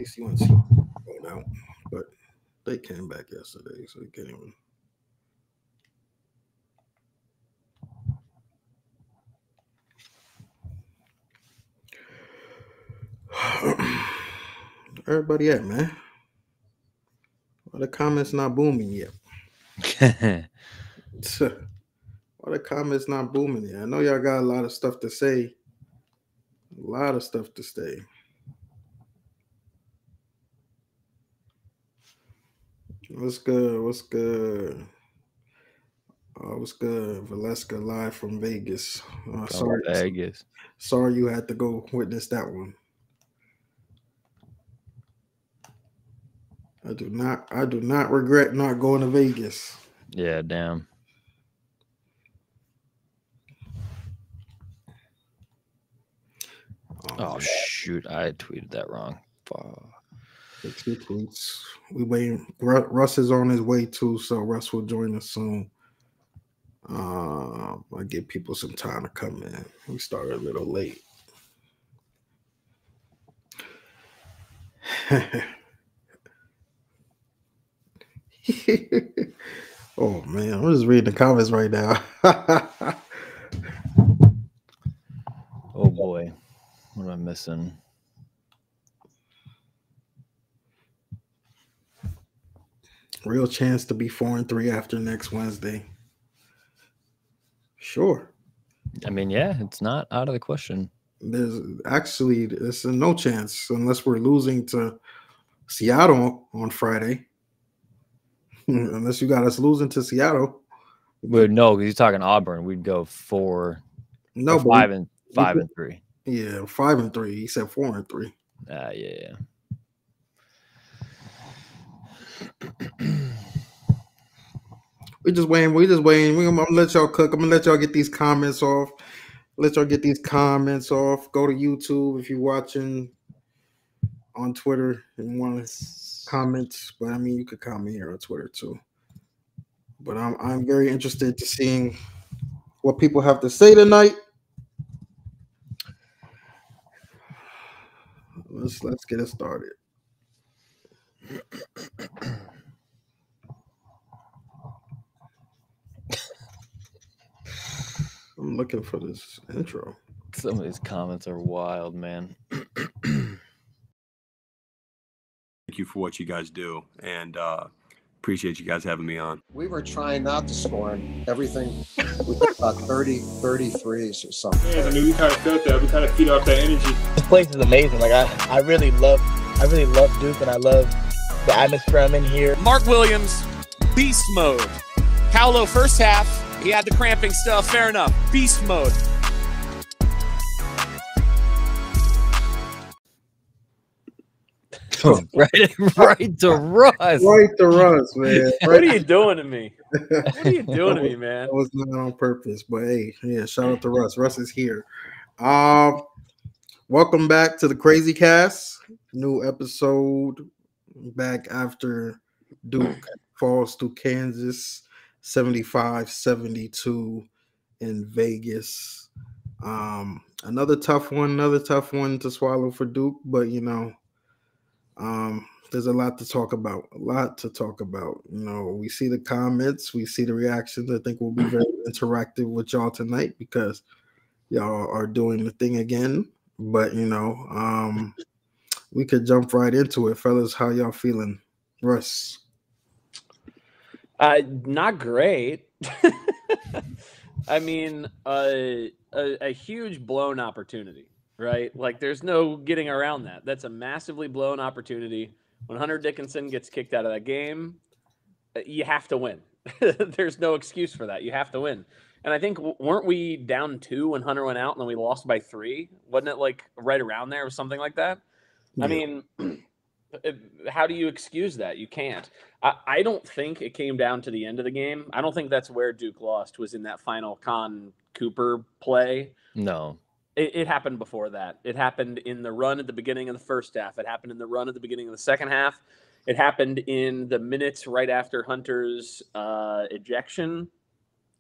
least UNC going out, but they came back yesterday, so they can't even. Everybody at, man? Why the comments not booming yet? Why the comments not booming yet? I know y'all got a lot of stuff to say. A lot of stuff to say. What's good? What's good? What's good? Valeska live from Vegas. Vegas. Sorry you had to go witness that one. I do not regret not going to Vegas. Yeah, damn. Oh shoot, I tweeted that wrong. Fix your tweets. We waiting. Russ is on his way too, so Russ will join us soon. I give people some time to come in. We started a little late. Oh man, I'm just reading the comments right now. Oh boy, what am I missing? Real chance to be 4-3 after next Wednesday. Sure. I mean, yeah, it's not out of the question. There's no chance unless we're losing to Seattle on Friday. Unless you got us losing to Seattle. But no, because you're talking Auburn. We'd go 4. No, 5-3. Yeah, 5-3. He said 4-3. Yeah. We just waiting. I'm gonna let y'all cook. I'm gonna let y'all get these comments off. Go to YouTube if you're watching on Twitter and want to comment. But I mean, you could comment here on Twitter too. But I'm very interested to seeing what people have to say tonight. Let's get it started. I'm looking for this intro. Some of these comments are wild, man. Thank you for what you guys do, and appreciate you guys having me on. We were trying not to score and everything. We hit about 33s or something. Yeah, I mean, we kind of felt that. We kind of feed off that energy. This place is amazing. Like I really love Duke, and I love the atmosphere I'm in here. Mark Williams, beast mode. Paolo first half, he had the cramping stuff. Fair enough. Beast mode. right to Russ. Right to Russ, man. What are you doing to me? What are you doing to me, man? That was not on purpose, but hey, yeah, shout out to Russ. Russ is here. Welcome back to the Crazie Cast. New episode back after Duke falls to Kansas 75-72 in Vegas. Another tough one to swallow for Duke, but you know, there's a lot to talk about. You know, we see the comments, we see the reactions. I think we'll be very interactive with y'all tonight because y'all are doing the thing again. But you know, we could jump right into it, fellas. How y'all feeling, Russ? Not great. I mean, a huge blown opportunity, right? Like, there's no getting around that. That's a massively blown opportunity. When Hunter Dickinson gets kicked out of that game, you have to win. There's no excuse for that. You have to win. And I think, weren't we down 2 when Hunter went out and then we lost by 3? Wasn't it like right around there or something like that? Yeah. I mean, how do you excuse that? You can't. I don't think it came down to the end of the game. I don't think that's where Duke lost, was in that final Con Cooper play. No. It happened before that. It happened in the run at the beginning of the first half. It happened in the run at the beginning of the second half. It happened in the minutes right after Hunter's ejection,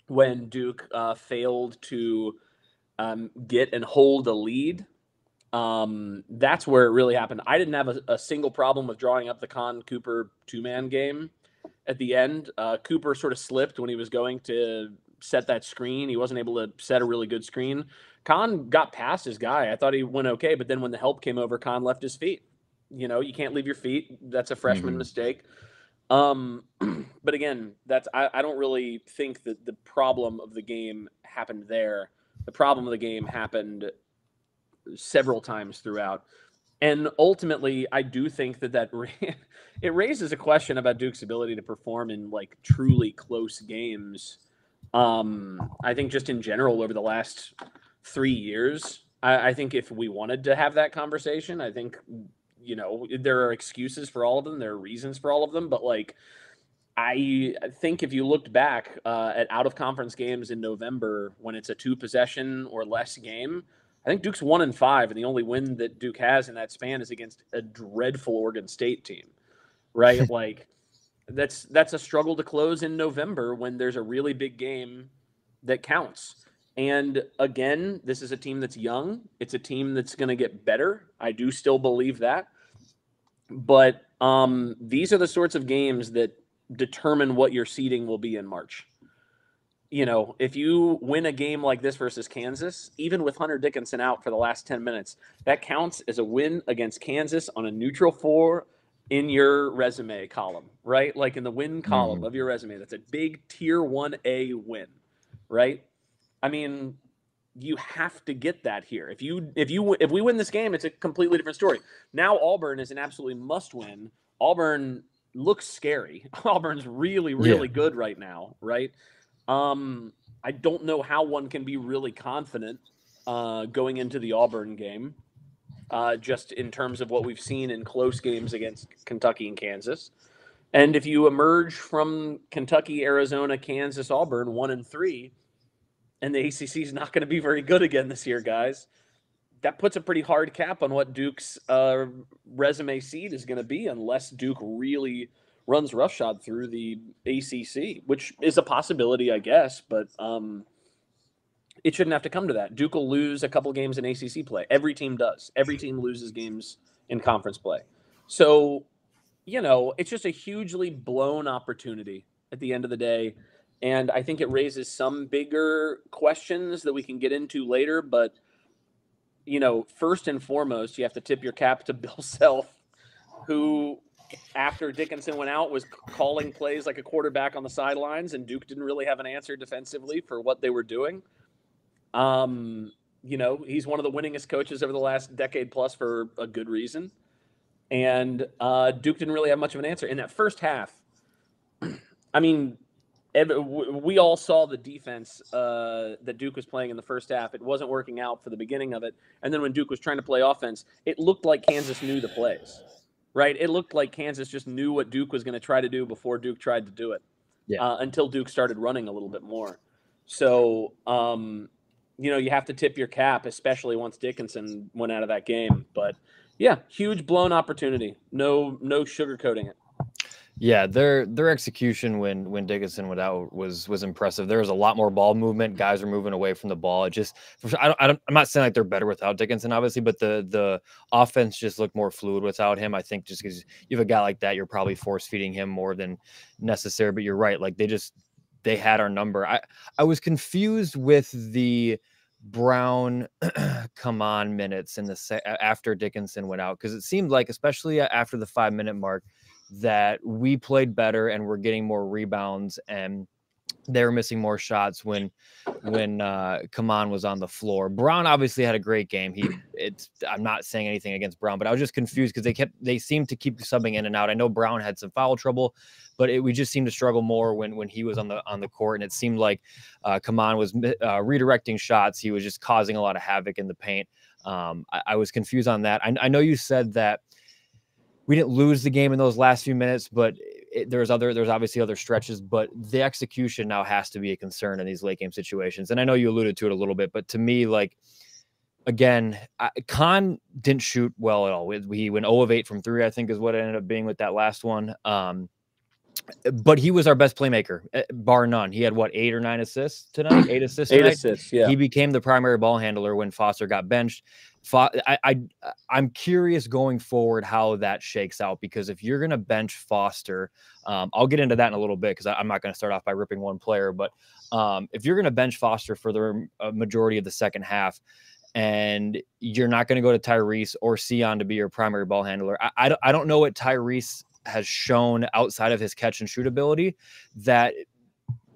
when Duke failed to get and hold a lead. That's where it really happened. I didn't have a single problem with drawing up the Con Cooper 2-man game at the end. Cooper sort of slipped when he was going to set that screen. He wasn't able to set a really good screen. Con got past his guy. I thought he went okay, but then when the help came over, Con left his feet. You know, you can't leave your feet. That's a freshman mistake. But again, I don't really think that the problem of the game happened there. The problem of the game happened several times throughout. And ultimately, I do think that it raises a question about Duke's ability to perform in like truly close games. I think just in general over the last 3 years, I think if we wanted to have that conversation, I think, you know, there are excuses for all of them. There are reasons for all of them. But like, I think if you looked back at out-of-conference games in November when it's a 2-possession or less game, I think Duke's 1-5, and the only win that Duke has in that span is against a dreadful Oregon State team, right? Like, that's a struggle to close in November when there's a really big game that counts. And again, this is a team that's young. It's a team that's going to get better. I do still believe that. But these are the sorts of games that determine what your seeding will be in March. You know, if you win a game like this versus Kansas, even with Hunter Dickinson out for the last 10 minutes, that counts as a win against Kansas on a neutral 4 in your resume column, right? Like in the win column of your resume. That's a big tier 1A win, right? I mean, you have to get that here. If we win this game, it's a completely different story. Now Auburn is an absolutely must win. Auburn looks scary. Auburn's really, really good right now, right? I don't know how one can be really confident going into the Auburn game, just in terms of what we've seen in close games against Kentucky and Kansas. And if you emerge from Kentucky, Arizona, Kansas, Auburn 1-3, and the ACC is not going to be very good again this year, guys, that puts a pretty hard cap on what Duke's resume seed is going to be unless Duke really runs roughshod through the ACC, which is a possibility, I guess, but it shouldn't have to come to that. Duke will lose a couple games in ACC play. Every team does. Every team loses games in conference play. So, you know, it's just a hugely blown opportunity at the end of the day. And I think it raises some bigger questions that we can get into later. But, you know, first and foremost, you have to tip your cap to Bill Self, who, after Dickinson went out, was calling plays like a quarterback on the sidelines, and Duke didn't really have an answer defensively for what they were doing. You know, he's one of the winningest coaches over the last decade plus for a good reason. And Duke didn't really have much of an answer. In that first half, I mean, we all saw the defense that Duke was playing in the first half. It wasn't working out for the beginning of it. And then when Duke was trying to play offense, it looked like Kansas knew the plays. Right, it looked like Kansas just knew what Duke was going to try to do before Duke tried to do it. Until Duke started running a little bit more. So, you know, you have to tip your cap, especially once Dickinson went out of that game. But yeah, huge blown opportunity. No sugarcoating it. Yeah, their execution when Dickinson went out was impressive. There was a lot more ball movement. Guys were moving away from the ball. It just, I'm not saying like they're better without Dickinson, obviously, but the offense just looked more fluid without him. I think just because you have a guy like that, you're probably force feeding him more than necessary. But you're right, like they had our number. I was confused with the Brown come on minutes in after Dickinson went out, because it seemed like, especially after the 5-minute mark, that we played better and we're getting more rebounds, and they were missing more shots when Kaman was on the floor. Brown obviously had a great game. I'm not saying anything against Brown, but I was just confused because they seemed to keep subbing in and out. I know Brown had some foul trouble, but we just seemed to struggle more when he was on the court, and it seemed like Kaman was redirecting shots. He was just causing a lot of havoc in the paint. I was confused on that. I know you said that we didn't lose the game in those last few minutes, but there's obviously other stretches, but the execution now has to be a concern in these late game situations. And I know you alluded to it a little bit, but to me, like, again, Khan didn't shoot well at all. He went 0 of 8 from 3, I think is what it ended up being with that last one. but he was our best playmaker, bar none. He had what, 8 or 9 assists tonight? 8 assists tonight. 8 assists, yeah. He became the primary ball handler when Foster got benched. I'm curious going forward how that shakes out, because if you're going to bench Foster, I'll get into that in a little bit, because I'm not going to start off by ripping one player, but if you're going to bench Foster for the majority of the second half, and you're not going to go to Tyrese or Sion to be your primary ball handler, I don't know what Tyrese has shown outside of his catch and shoot ability that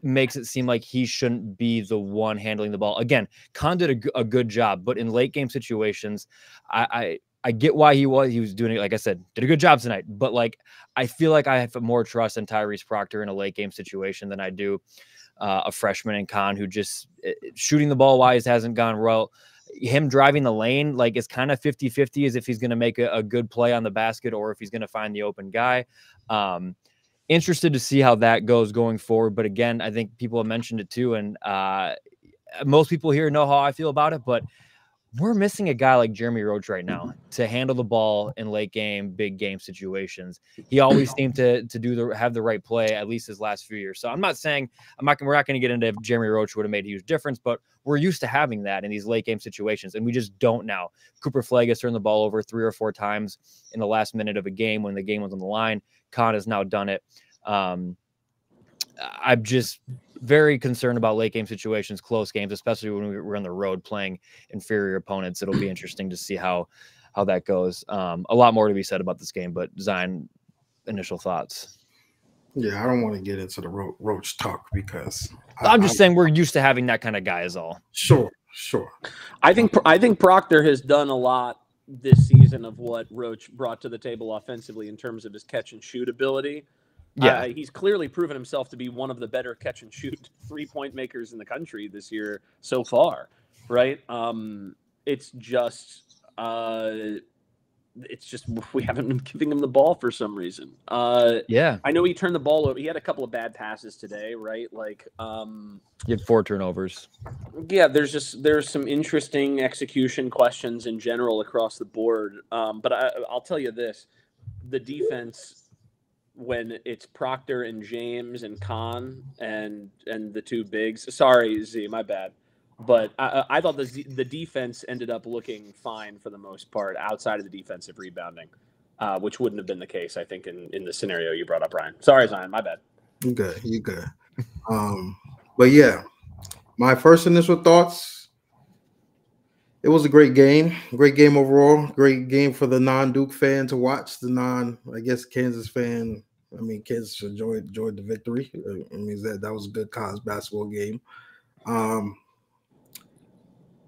makes it seem like he shouldn't be the one handling the ball. Again, Khan did a good job, but in late game situations, I get why he was doing it. Like I said, did a good job tonight, but like, I feel like I have more trust in Tyrese Proctor in a late game situation than I do a freshman in Khan, who just shooting the ball wise hasn't gone well. Him driving the lane, like, is kind of 50-50 as if he's going to make a good play on the basket or if he's going to find the open guy. Interested to see how that goes going forward. But again, I think people have mentioned it too. And most people here know how I feel about it, but we're missing a guy like Jeremy Roach right now to handle the ball in late game, big game situations. He always seemed to have the right play, at least his last few years. So I'm not saying we're not going to get into if Jeremy Roach would have made a huge difference, but we're used to having that in these late game situations, and we just don't now. Cooper Flagg has turned the ball over 3 or 4 times in the last minute of a game when the game was on the line. Khan has now done it. I'm just very concerned about late game situations, close games, especially when we're on the road playing inferior opponents. It'll be interesting to see how that goes. A lot more to be said about this game, but Zion, initial thoughts. Yeah, I don't want to get into the Roach talk, because I'm just saying we're used to having that kind of guy is all. Sure. I think Proctor has done a lot this season of what Roach brought to the table offensively in terms of his catch and shoot ability. Yeah, he's clearly proven himself to be one of the better catch and shoot 3-point makers in the country this year so far, right? It's just we haven't been giving him the ball for some reason. Yeah, I know he turned the ball over. He had a couple of bad passes today, right? Like, he had 4 turnovers. Yeah, there's some interesting execution questions in general across the board. But I'll tell you this: the defense, when it's Proctor and James and Khan and the 2 bigs. Sorry, Z, my bad. But I thought the defense ended up looking fine for the most part outside of the defensive rebounding, which wouldn't have been the case, I think, in the scenario you brought up, Ryan. Sorry, Zion, my bad. You good. But yeah, my first initial thoughts, it was a great game overall. Great game for the non-Duke fan to watch. The I guess, Kansas fan. I mean, Kansas enjoyed the victory. It means that was a good college basketball game.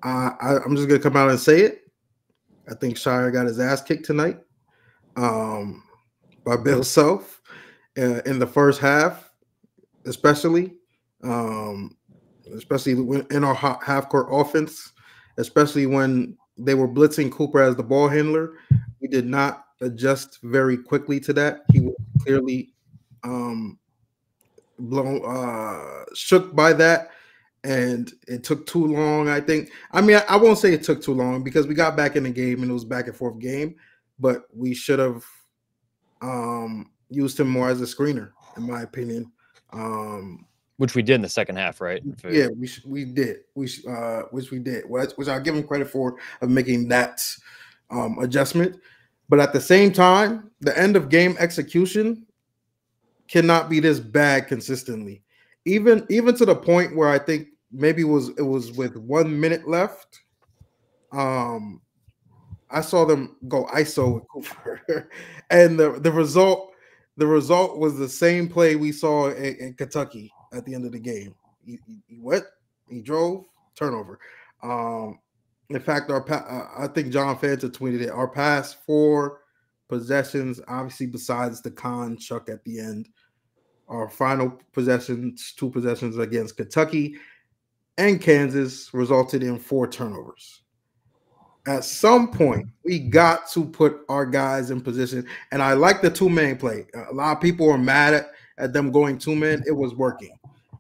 I'm just gonna come out and say it. I think Shire got his ass kicked tonight by Bill Self in the first half, especially in our half-court offense, especially when they were blitzing Cooper as the ball handler. We did not adjust very quickly to that. He was clearly shook by that, and it took too long, I think. I mean, I won't say it took too long, because we got back in the game and it was back and forth game, but we should have used him more as a screener, in my opinion. Which we did in the second half, right? Yeah, we did. Which we did. Which I'll give him credit for, of making that adjustment. But at the same time, the end of game execution cannot be this bad consistently. Even to the point where I think maybe it was with 1 minute left. I saw them go ISO with Cooper, and the result was the same play we saw in Kentucky at the end of the game. He went, he drove, turnover. In fact, I think John Fanta tweeted it. Our past 4 possessions, obviously besides the Khan chuck at the end, our final possessions, 2 possessions against Kentucky and Kansas, resulted in 4 turnovers. At some point, we got to put our guys in position. And I like the 2-man play. A lot of people are mad at them going 2-man. It was working.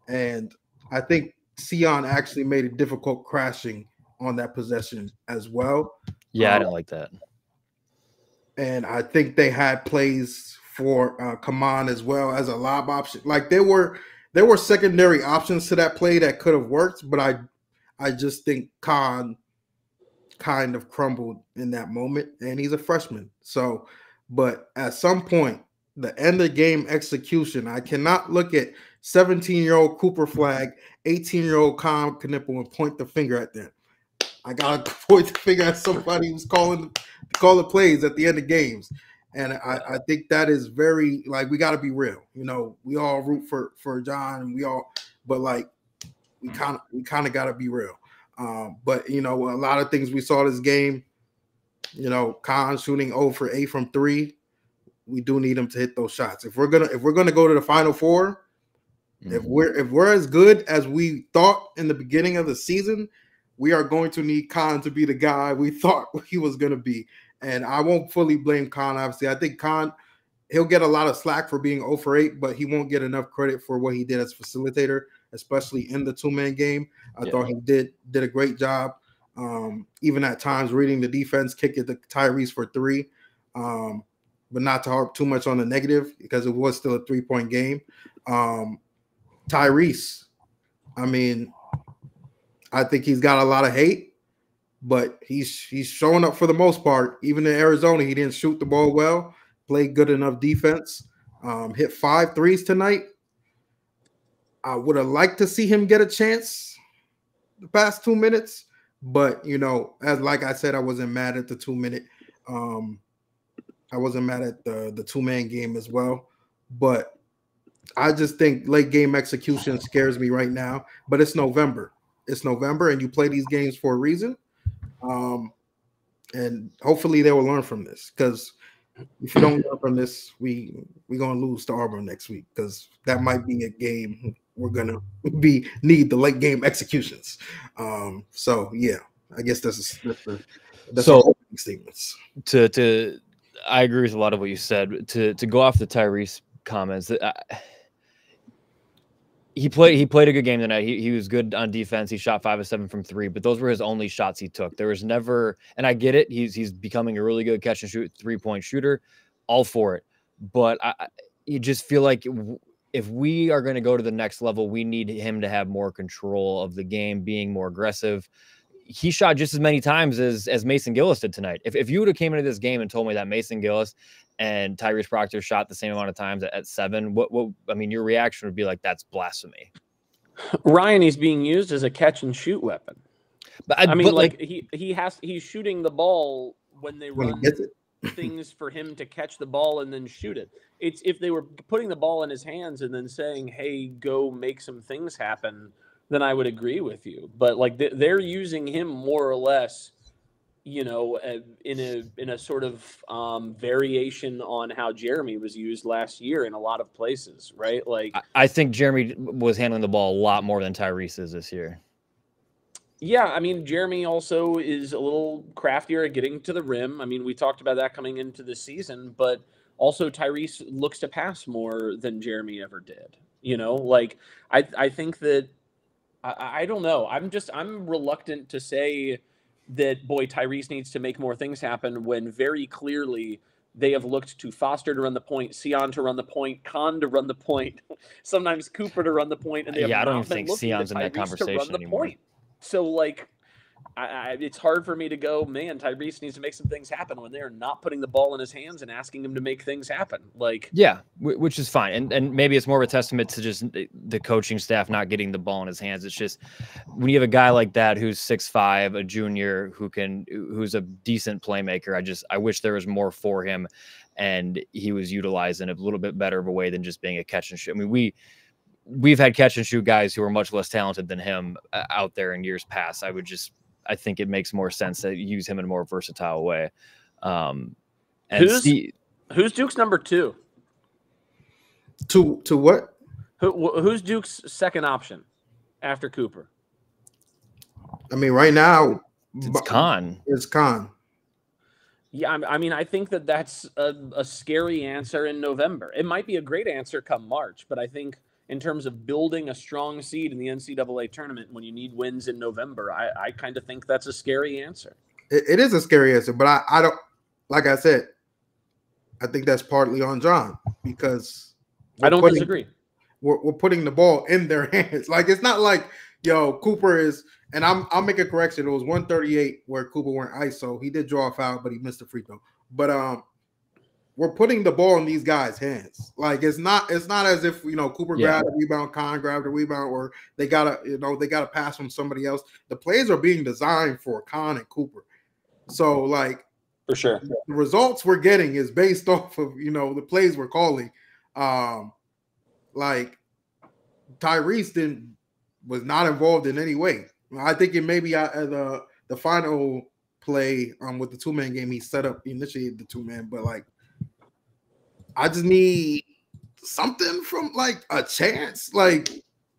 And I think Sion actually made it difficult crashing on that possession as well. Yeah, I didn't like that. And I think they had plays for Kaman as well as a lob option. Like there were secondary options to that play that could have worked, but I just think Khan kind of crumbled in that moment, and he's a freshman. So, but at some point, the end of game execution, I cannot look at 17-year-old Cooper Flag, 18-year-old Khan Knipple and point the finger at them. I gotta point the finger at somebody who's calling the plays at the end of games. And I think that is very, like, we got to be real. You know, we all root for John, and but like we kind of got to be real. But you know, a lot of things we saw this game. You know, Khan shooting 0 for 8 from 3. We do need him to hit those shots if we're gonna go to the Final Four. If we're as good as we thought in the beginning of the season, we are going to need Khan to be the guy we thought he was going to be. And I won't fully blame Khan, obviously. I think Khan, he'll get a lot of slack for being 0 for 8, but he won't get enough credit for what he did as facilitator, especially in the two-man game. I thought he did a great job, even at times reading the defense, kick it to Tyrese for 3, but not to harp too much on the negative because it was still a 3-point game. Tyrese, I mean, I think he's got a lot of hate, but he's showing up for the most part. Even in Arizona, he didn't shoot the ball well, played good enough defense, hit 5 threes tonight. I would have liked to see him get a chance the past 2 minutes, but, you know, like I said, I wasn't mad at the 2-minute. I wasn't mad at the two-man game as well, but I just think late game execution scares me right now. But it's November. It's November, and you play these games for a reason. And hopefully they will learn from this, because if you don't learn from this, we're gonna lose to Auburn next week, because that might be a game we're gonna need the late game executions. So yeah, I guess that's so statements. I agree with a lot of what you said. To go off the Tyrese comments, he played a good game tonight. He was good on defense. He shot 5 of 7 from 3, but those were his only shots he took. There was never, and I get it, he's becoming a really good catch and shoot 3-point shooter, all for it. But you just feel like if we are going to go to the next level, we need him to have more control of the game, being more aggressive. He shot just as many times as Mason Gillis did tonight. If you would have came into this game and told me that Mason Gillis and Tyrese Proctor shot the same amount of times at 7, what I mean, your reaction would be like, that's blasphemy. Ryan, he's being used as a catch and shoot weapon. But I mean, like he's shooting the ball when they run things for him to catch the ball and then shoot it. It's if they were putting the ball in his hands and then saying, "Hey, go make some things happen," then I would agree with you. But like they're using him more or less, you know, in a sort of variation on how Jeremy was used last year in a lot of places, right? Like I think Jeremy was handling the ball a lot more than Tyrese is this year. Yeah, I mean, Jeremy also is a little craftier at getting to the rim. I mean, we talked about that coming into the season, but also Tyrese looks to pass more than Jeremy ever did. You know, like I think that I don't know. I'm reluctant to say that, boy, Tyrese needs to make more things happen when very clearly they have looked to Foster to run the point, Sion to run the point, Khan to run the point, sometimes Cooper to run the point, and they have I don't not even been think Sion's in that conversation anymore. Point. So, like, it's hard for me to go, man, Tyrese needs to make some things happen when they're not putting the ball in his hands and asking him to make things happen. Like, yeah, which is fine. And maybe it's more of a testament to just the coaching staff not getting the ball in his hands. It's just when you have a guy like that who's 6'5", a junior who's a decent playmaker, I wish there was more for him and he was utilized in a little bit better of a way than just being a catch and shoot. I mean, we've had catch and shoot guys who are much less talented than him out there in years past. I think it makes more sense to use him in a more versatile way. Who's Duke's number 2? To what? Who's Duke's second option after Cooper? I mean, right now it's Khan. It's Khan. Yeah, I mean, I think that's a scary answer in November. It might be a great answer come March, but I think in terms of building a strong seed in the NCAA tournament when you need wins in November, I kind of think that's a scary answer. It is a scary answer, but I don't, like I said, I think that's partly on John. because I don't disagree. We're putting the ball in their hands. Like, it's not like, yo, Cooper is, and I'll make a correction. It was 138 where Cooper went ISO. He did draw a foul, but he missed a free throw. But we're putting the ball in these guys' hands. Like, it's not as if, you know, Cooper grabbed a rebound, Khan grabbed a rebound, or they gotta pass from somebody else. The plays are being designed for Khan and Cooper. So, like, for sure, the results we're getting is based off of, you know, the plays we're calling. Like, Tyrese was not involved in any way. I think it maybe the final play with the 2-man game, he initiated the 2-man, but like, I just need something from, like, a chance. Like,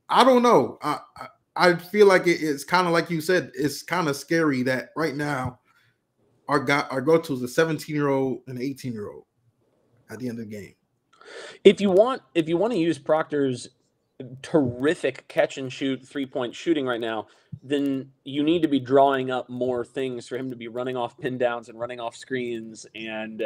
I don't know. I feel like it's kind of like you said. It's kind of scary that right now our go-to is a 17-year-old and an 18-year-old at the end of the game. If you want to use Proctor's terrific catch and shoot 3-point shooting right now, then you need to be drawing up more things for him to be running off pin downs and running off screens and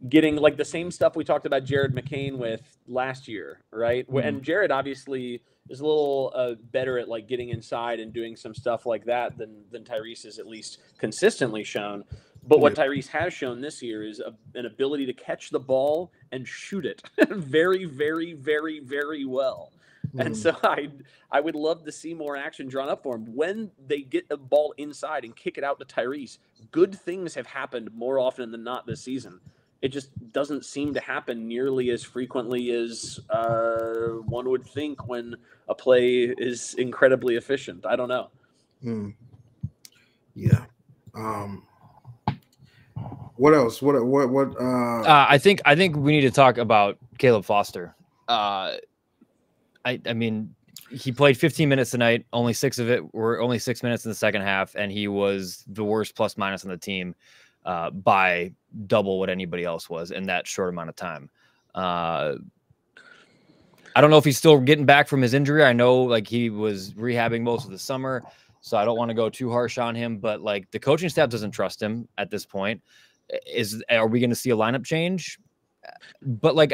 getting, like, the same stuff we talked about Jared McCain with last year, right? Mm-hmm. And Jared obviously is a little better at, like, getting inside and doing some stuff like that than Tyrese has at least consistently shown. But what Tyrese has shown this year is an ability to catch the ball and shoot it very, very, very, very well. Mm. And so I would love to see more action drawn up for him. When they get the ball inside and kick it out to Tyrese, good things have happened more often than not this season. It just doesn't seem to happen nearly as frequently as one would think when a play is incredibly efficient. I don't know. Mm. Yeah. What else? What? I think we need to talk about Caleb Foster. I mean, he played 15 minutes tonight. Only 6 of it were only 6 minutes in the second half, and he was the worst plus minus on the team by double what anybody else was in that short amount of time. I don't know if he's still getting back from his injury. I know, like, he was rehabbing most of the summer, so I don't want to go too harsh on him. But, like, the coaching staff doesn't trust him at this point. Are we going to see a lineup change? But, like,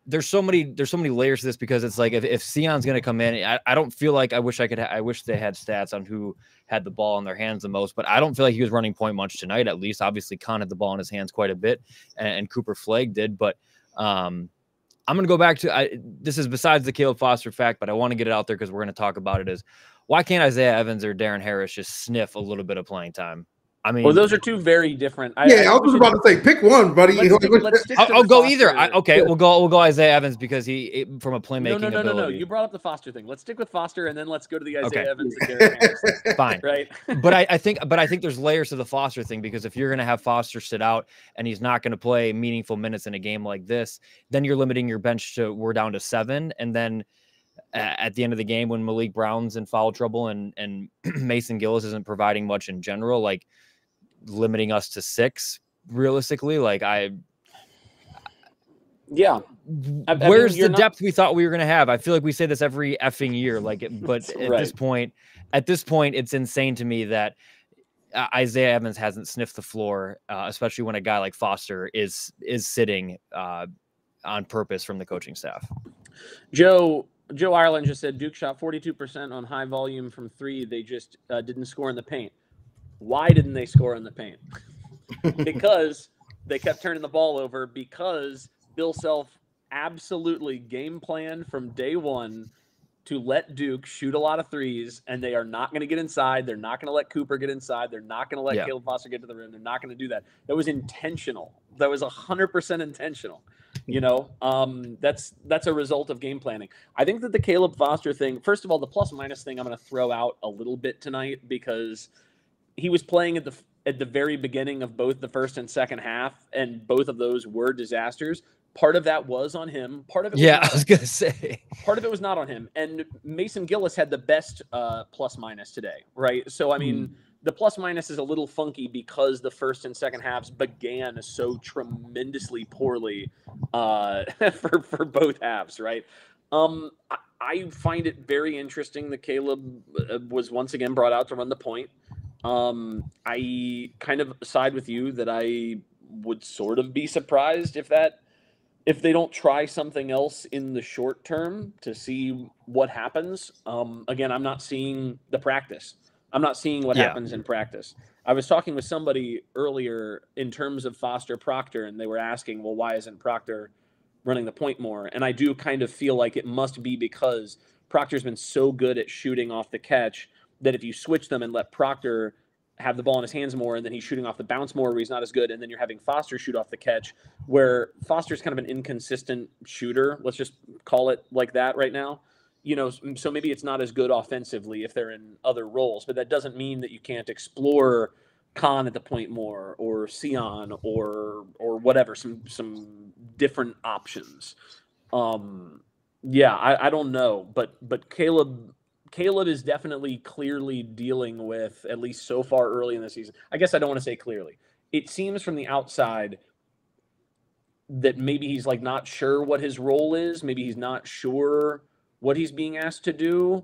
there's so many layers to this, because it's like, if Sion's going to come in, I don't feel like I wish they had stats on who had the ball in their hands the most, but I don't feel like he was running point much tonight. At least, obviously, Khan had the ball in his hands quite a bit, and Cooper Flagg did. But I'm going to go back to this is besides the Caleb Foster fact, but I want to get it out there because we're going to talk about it. Is why can't Isaiah Evans or Darren Harris just sniff a little bit of playing time? I mean, well, those are two very different. I was about to say, pick one, buddy. I'll go either. Okay, we'll go Isaiah Evans because from a playmaking ability. No. You brought up the Foster thing. Let's stick with Foster, and then let's go to the Isaiah Evans and Darren Harris thing. Fine, right? But I think there's layers to the Foster thing, because if you're going to have Foster sit out and he's not going to play meaningful minutes in a game like this, then you're limiting your bench to we're down to 7, and then at the end of the game when Malik Brown's in foul trouble and Mason Gillis isn't providing much in general, like, limiting us to 6 realistically. Like, where's the depth we thought we were going to have? I feel like we say this every effing year, but at this point, it's insane to me that Isaiah Evans hasn't sniffed the floor, especially when a guy like Foster is sitting on purpose from the coaching staff. Joe Ireland just said Duke shot 42% on high volume from 3. They just didn't score in the paint. Why didn't they score in the paint? Because they kept turning the ball over, because Bill Self absolutely game planned from day one to let Duke shoot a lot of threes, and they are not going to get inside. They're not going to let Cooper get inside. They're not going to let Caleb Foster get to the rim. They're not going to do that. That was intentional. That was 100% intentional. You know, that's a result of game planning. I think that the Caleb Foster thing, first of all, the plus minus thing, I'm going to throw out a little bit tonight, because he was playing at the very beginning of both the first and second half, and both of those were disasters. Part of that was on him. Part of it, I was gonna say, part of it was not on him. And Mason Gillis had the best plus minus today, right? So I mean, the plus minus is a little funky because the first and second halves began so tremendously poorly for both halves, right? I find it very interesting that Caleb was once again brought out to run the point. I kind of side with you that I would sort of be surprised if if they don't try something else in the short term to see what happens. Again, I'm not seeing the practice. I'm not seeing what happens in practice. I was talking with somebody earlier in terms of Foster Proctor, and they were asking, well, why isn't Proctor running the point more? And I do kind of feel like it must be because Proctor's been so good at shooting off the catch that if you switch them and let Proctor have the ball in his hands more, and then he's shooting off the bounce more where he's not as good, and then you're having Foster shoot off the catch, where Foster's kind of an inconsistent shooter. Let's just call it like that right now. You know, so maybe it's not as good offensively if they're in other roles, but that doesn't mean that you can't explore Khan at the point more, or Sion, or whatever, some different options. Yeah, I don't know, but Caleb is definitely clearly dealing with, at least so far early in the season. I guess I don't want to say clearly. It seems from the outside that maybe he's like not sure what his role is. Maybe he's not sure what he's being asked to do.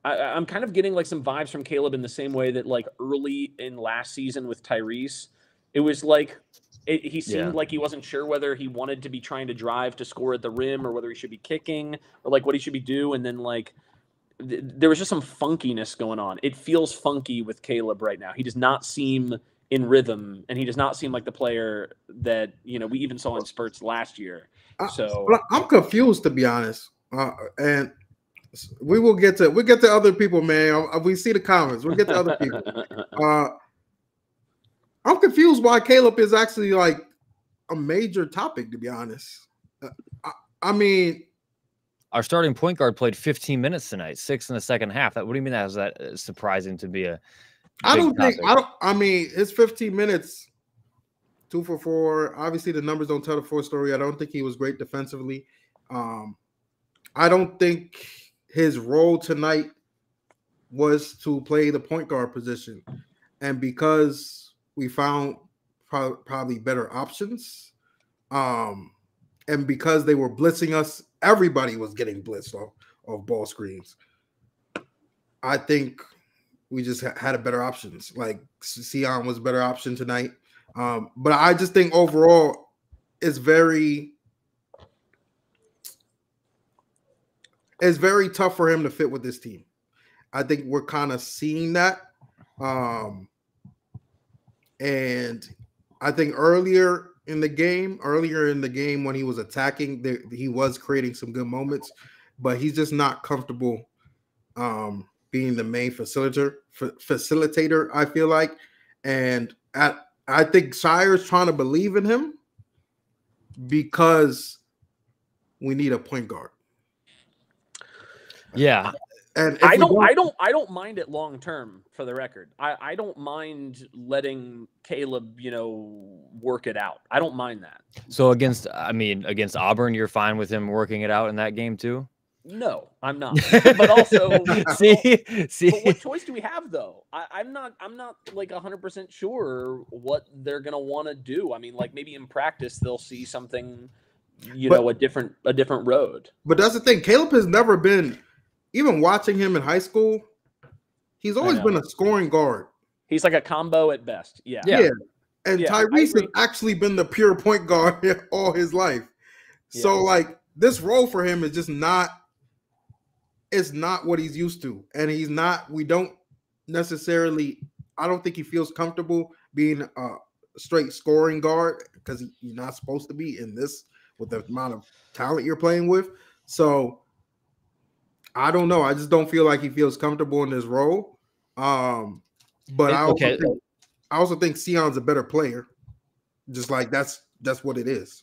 I'm kind of getting like some vibes from Caleb in the same way that like early in last season with Tyrese, it was like he seemed like he wasn't sure whether he wanted to be trying to drive to score at the rim or whether he should be kicking or like what he should be doing. And then like there was just some funkiness going on. It feels funky with Caleb right now. He does not seem in rhythm, and he does not seem like the player that, you know, we even saw in spurts last year. So I'm confused, to be honest. And we'll get to other people, man. We see the comments. We'll get to other people. I'm confused why Caleb is actually like a major topic, to be honest. I mean, our starting point guard played 15 minutes tonight, 6 in the second half. What do you mean that was that surprising to be a? I mean, it's 15 minutes, 2 for 4. Obviously, the numbers don't tell the full story. I don't think he was great defensively. I don't think his role tonight was to play the point guard position, and because we found probably better options, and because they were blitzing us, everybody was getting blitzed off ball screens. I think we just had a better options. Like Sion was a better option tonight. But I just think overall it's very tough for him to fit with this team. I think we're kind of seeing that. And I think earlier in the game when he was attacking, he was creating some good moments, but he's just not comfortable being the main facilitator, I feel like. And I think Shire's trying to believe in him because we need a point guard. Yeah. And I don't mind it long term, for the record. I don't mind letting Caleb, work it out. I don't mind that. So against Auburn, you're fine with him working it out in that game too? No, I'm not. But also, see. But what choice do we have, though? I'm not like 100% sure what they're gonna want to do. I mean, like maybe in practice they'll see something, a different road. But that's the thing. Caleb has never been. Even watching him in high school, he's always been a scoring guard. He's like a combo at best. Yeah. And Tyrese has actually been the pure point guard all his life. Yeah. So like this role for him is just not. It's not what he's used to, and he's not. We don't necessarily. I don't think he feels comfortable being a straight scoring guard because you're not supposed to be in this with the amount of talent you're playing with. So. I don't know. I just don't feel like he feels comfortable in this role. But I also think Sion's a better player. Just like that's what it is.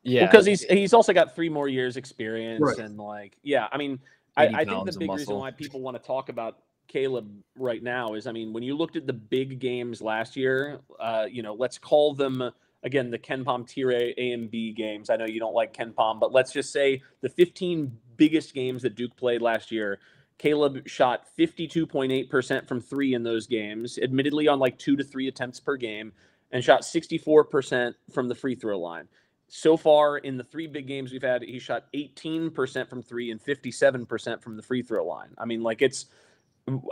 Yeah, because he's also got 3 more years experience, right. And I mean, I think the big reason why people want to talk about Caleb right now is, I mean, when you looked at the big games last year, let's call them. Again, the KenPom Tier A and B games. I know you don't like KenPom, but let's just say the 15 biggest games that Duke played last year, Caleb shot 52.8% from 3 in those games, admittedly on like 2 to 3 attempts per game, and shot 64% from the free throw line. So far in the 3 big games we've had, he shot 18% from 3 and 57% from the free throw line. I mean,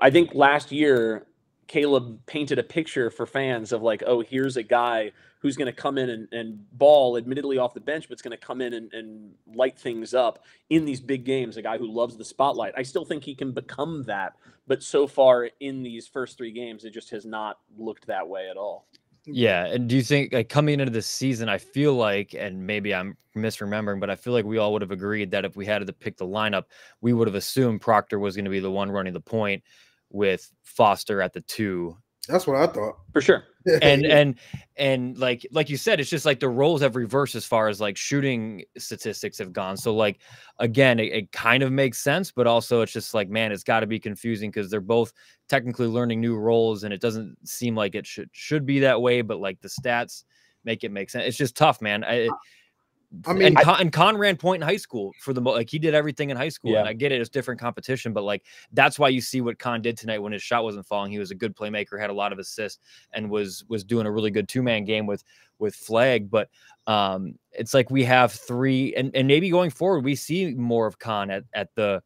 I think last year Caleb painted a picture for fans of like, oh, here's a guy who's going to come in and ball, admittedly off the bench, but it's going to come in and light things up in these big games, a guy who loves the spotlight. I still think he can become that, but so far in these first 3 games, it just has not looked that way at all. Yeah, and do you think, like, coming into this season, I feel like, and maybe I'm misremembering, but I feel like we all would have agreed that if we had to pick the lineup, we would have assumed Proctor was going to be the one running the point with Foster at the 2. That's what I thought. For sure. And like you said, it's just like the roles have reversed as far as like shooting statistics have gone. So like, again, it kind of makes sense, but also it's just like, man, it's got to be confusing because they're both technically learning new roles, and it doesn't seem like it should be that way, but like the stats make it make sense. It's just tough, man. I mean, and Con ran point in high school for the like he did everything in high school. Yeah. And I get it, it's different competition, but like that's why you see what Con did tonight when his shot wasn't falling. He was a good playmaker, had a lot of assists, and was doing a really good 2-man game with Flag. But it's like we have 3, and maybe going forward we see more of Con at the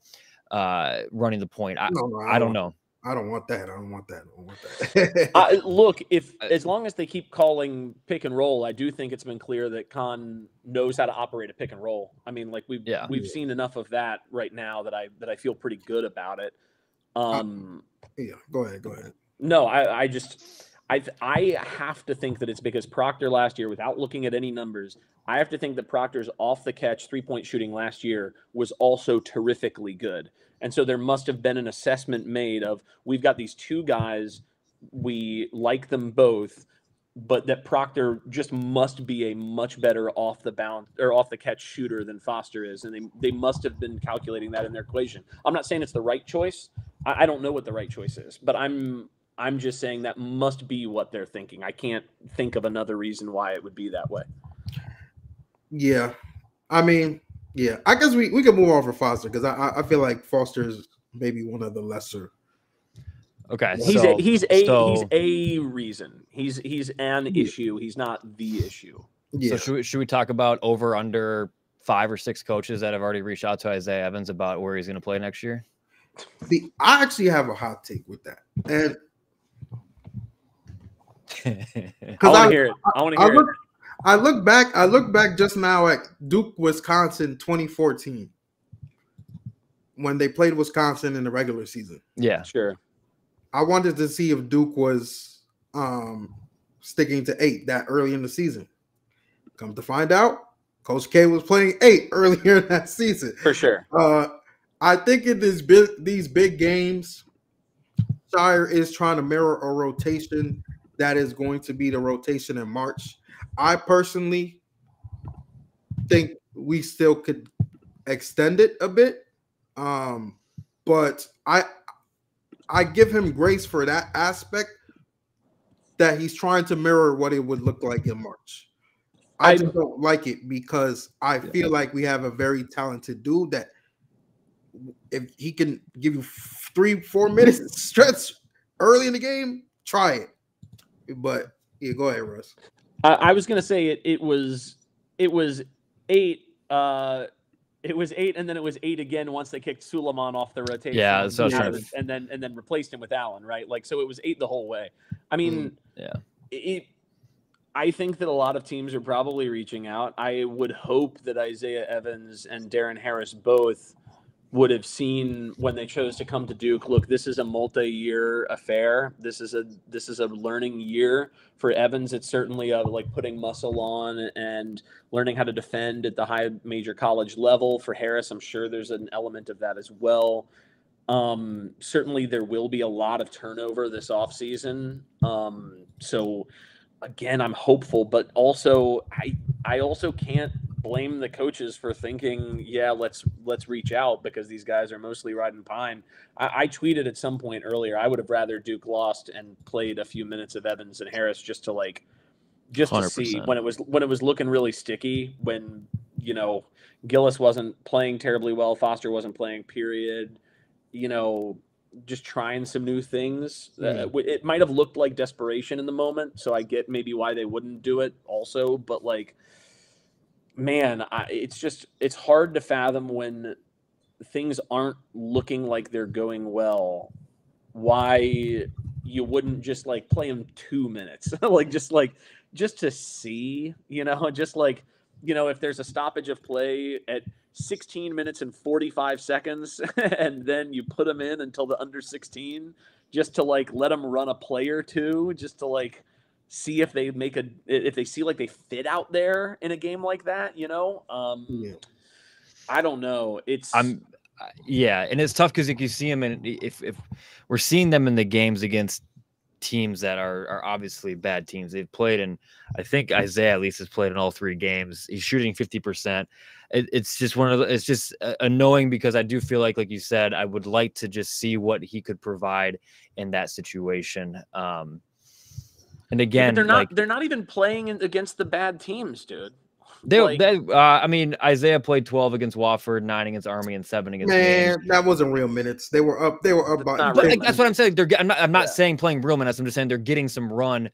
running the point. I don't know. I don't want that. I don't want that. Look, as long as they keep calling pick and roll, I do think it's been clear that Con knows how to operate a pick and roll. I mean, like we've seen enough of that right now that I feel pretty good about it. Yeah, go ahead. No, I have to think that it's because Proctor last year, without looking at any numbers, I have to think that Proctor's off the catch 3-point shooting last year was also terrifically good. And so there must have been an assessment made of, we've got these 2 guys, we like them both, but that Proctor just must be a much better off the bounce or off the catch shooter than Foster is. And they must have been calculating that in their equation. I'm not saying it's the right choice. I don't know what the right choice is, but I'm just saying that must be what they're thinking. I can't think of another reason why it would be that way. Yeah. I mean, yeah, I guess we can move on for Foster because I feel like Foster is maybe one of the lesser. Okay, he's a reason. He's an issue. He's not the issue. Yeah. So should we talk about over under 5 or 6 coaches that have already reached out to Isaiah Evans about where he's going to play next year? See, I actually have a hot take with that, and I want to hear it. I want to hear it. I look back just now at Duke, Wisconsin 2014 when they played Wisconsin in the regular season. Yeah, sure. I wanted to see if Duke was sticking to 8 that early in the season. Come to find out, Coach K was playing 8 earlier in that season. For sure. I think in these big games, Shire is trying to mirror a rotation that is going to be the rotation in March. I personally think we still could extend it a bit, but I give him grace for that aspect that he's trying to mirror what it would look like in March. I just don't like it because I feel like we have a very talented dude that if he can give you 3-4 minutes stretch early in the game, try it. But yeah, go ahead, Russ. I was gonna say it was 8. It was 8, and then it was 8 again once they kicked Suleiman off the rotation. Yeah, so and then replaced him with Allen, right? Like, so it was 8 the whole way. I mean, I think that a lot of teams are probably reaching out. I would hope that Isaiah Evans and Darren Harris both would have seen when they chose to come to Duke, look, this is a multi-year affair. This is a learning year for Evans. It's certainly like putting muscle on and learning how to defend at the high major college level. For Harris, I'm sure there's an element of that as well. Certainly there will be a lot of turnover this offseason. So again, I'm hopeful, but also I also can't blame the coaches for thinking, yeah, let's reach out because these guys are mostly riding pine. I tweeted at some point earlier, I would have rather Duke lost and played a few minutes of Evans and Harris just to see when it was looking really sticky, when, you know, Gillis wasn't playing terribly well, Foster wasn't playing, period, you know, just trying some new things. It might have looked like desperation in the moment, so I get maybe why they wouldn't do it also, but like, man, it's hard to fathom when things aren't looking like they're going well, why you wouldn't just like play him 2 minutes, like just to see, just like, if there's a stoppage of play at 16 minutes and 45 seconds and then you put them in until the under 16 just to like let them run a play or two, just to like see if they if they see like they fit out there in a game like that, I don't know. Yeah, and it's tough because you see them, and if we're seeing them in the games against teams that are obviously bad teams. They've played, and I think Isaiah at least has played in all 3 games. He's shooting 50%. It's just it's just annoying because I do feel like you said, I would like to just see what he could provide in that situation. And again, they're not even playing against the bad teams, dude. I mean, Isaiah played 12 against Wofford, 9 against Army, and 7 against Man, that wasn't real minutes. They were up. By, that's what I'm saying. I'm not saying playing real minutes. I'm just saying they're getting some run.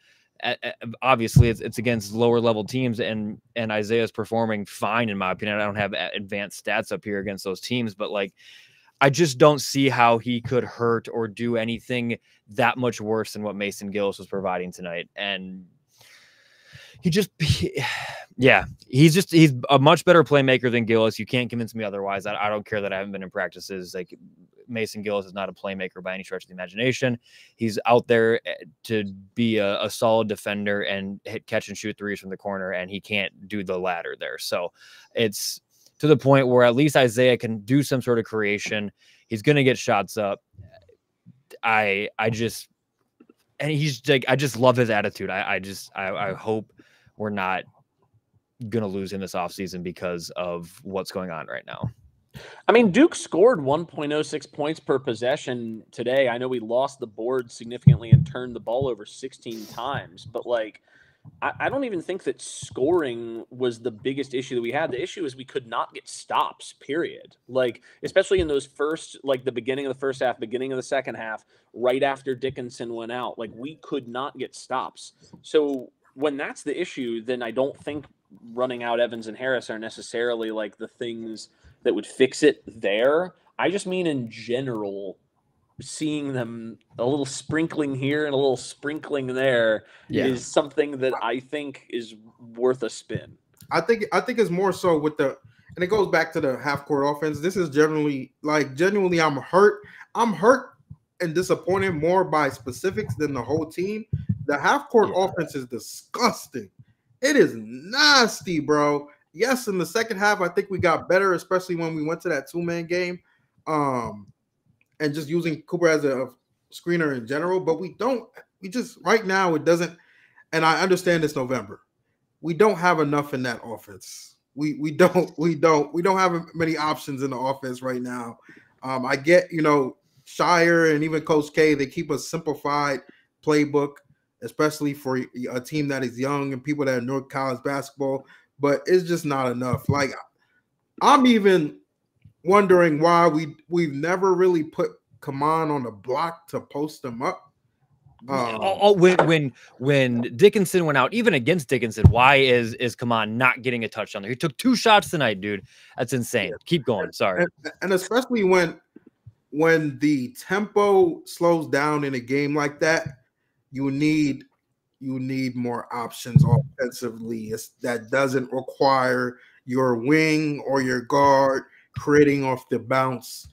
Obviously, it's against lower level teams, and Isaiah's performing fine in my opinion. I don't have advanced stats up here against those teams, but I just don't see how he could hurt or do anything that much worse than what Mason Gillis was providing tonight. And he's a much better playmaker than Gillis. You can't convince me otherwise. I don't care that I haven't been in practices. Like, Mason Gillis is not a playmaker by any stretch of the imagination. He's out there to be a solid defender and catch and shoot threes from the corner, and he can't do the latter there. So it's to the point where at least Isaiah can do some sort of creation. He's going to get shots up. I just love his attitude. I hope we're not going to lose him this offseason because of what's going on right now. I mean, Duke scored 1.06 points per possession today. I know we lost the board significantly and turned the ball over 16 times, but I don't even think that scoring was the biggest issue that we had. The issue is we could not get stops, period. Especially in those first, the beginning of the first half, beginning of the second half, right after Dickinson went out, we could not get stops. So when that's the issue, then I don't think running out Evans and Harris are necessarily the things that would fix it there. I just mean in general, seeing them a little sprinkling here and a little sprinkling there is something that I think is worth a spin. I think it's more so with and it goes back to the half court offense. This is genuinely I'm hurt and disappointed more by specifics than the whole team. The half court offense is disgusting. It is nasty, bro. Yes, in the second half, I think we got better, especially when we went to that 2-man game. And just using Cooper as a screener in general, but we just right now it doesn't, and I understand it's November. We don't have enough in that offense. We don't have many options in the offense right now. I get, Shire and even Coach K, they keep a simplified playbook, especially for a team that is young and people that know college basketball, but it's just not enough. I'm even wondering why we've never really put Kaman on the block to post him up. When Dickinson went out, even against Dickinson, why is Kaman not getting a touchdown there? He took 2 shots tonight, dude. That's insane. Keep going. Sorry. And especially when the tempo slows down in a game like that, you need more options offensively. That doesn't require your wing or your guard creating off the bounce.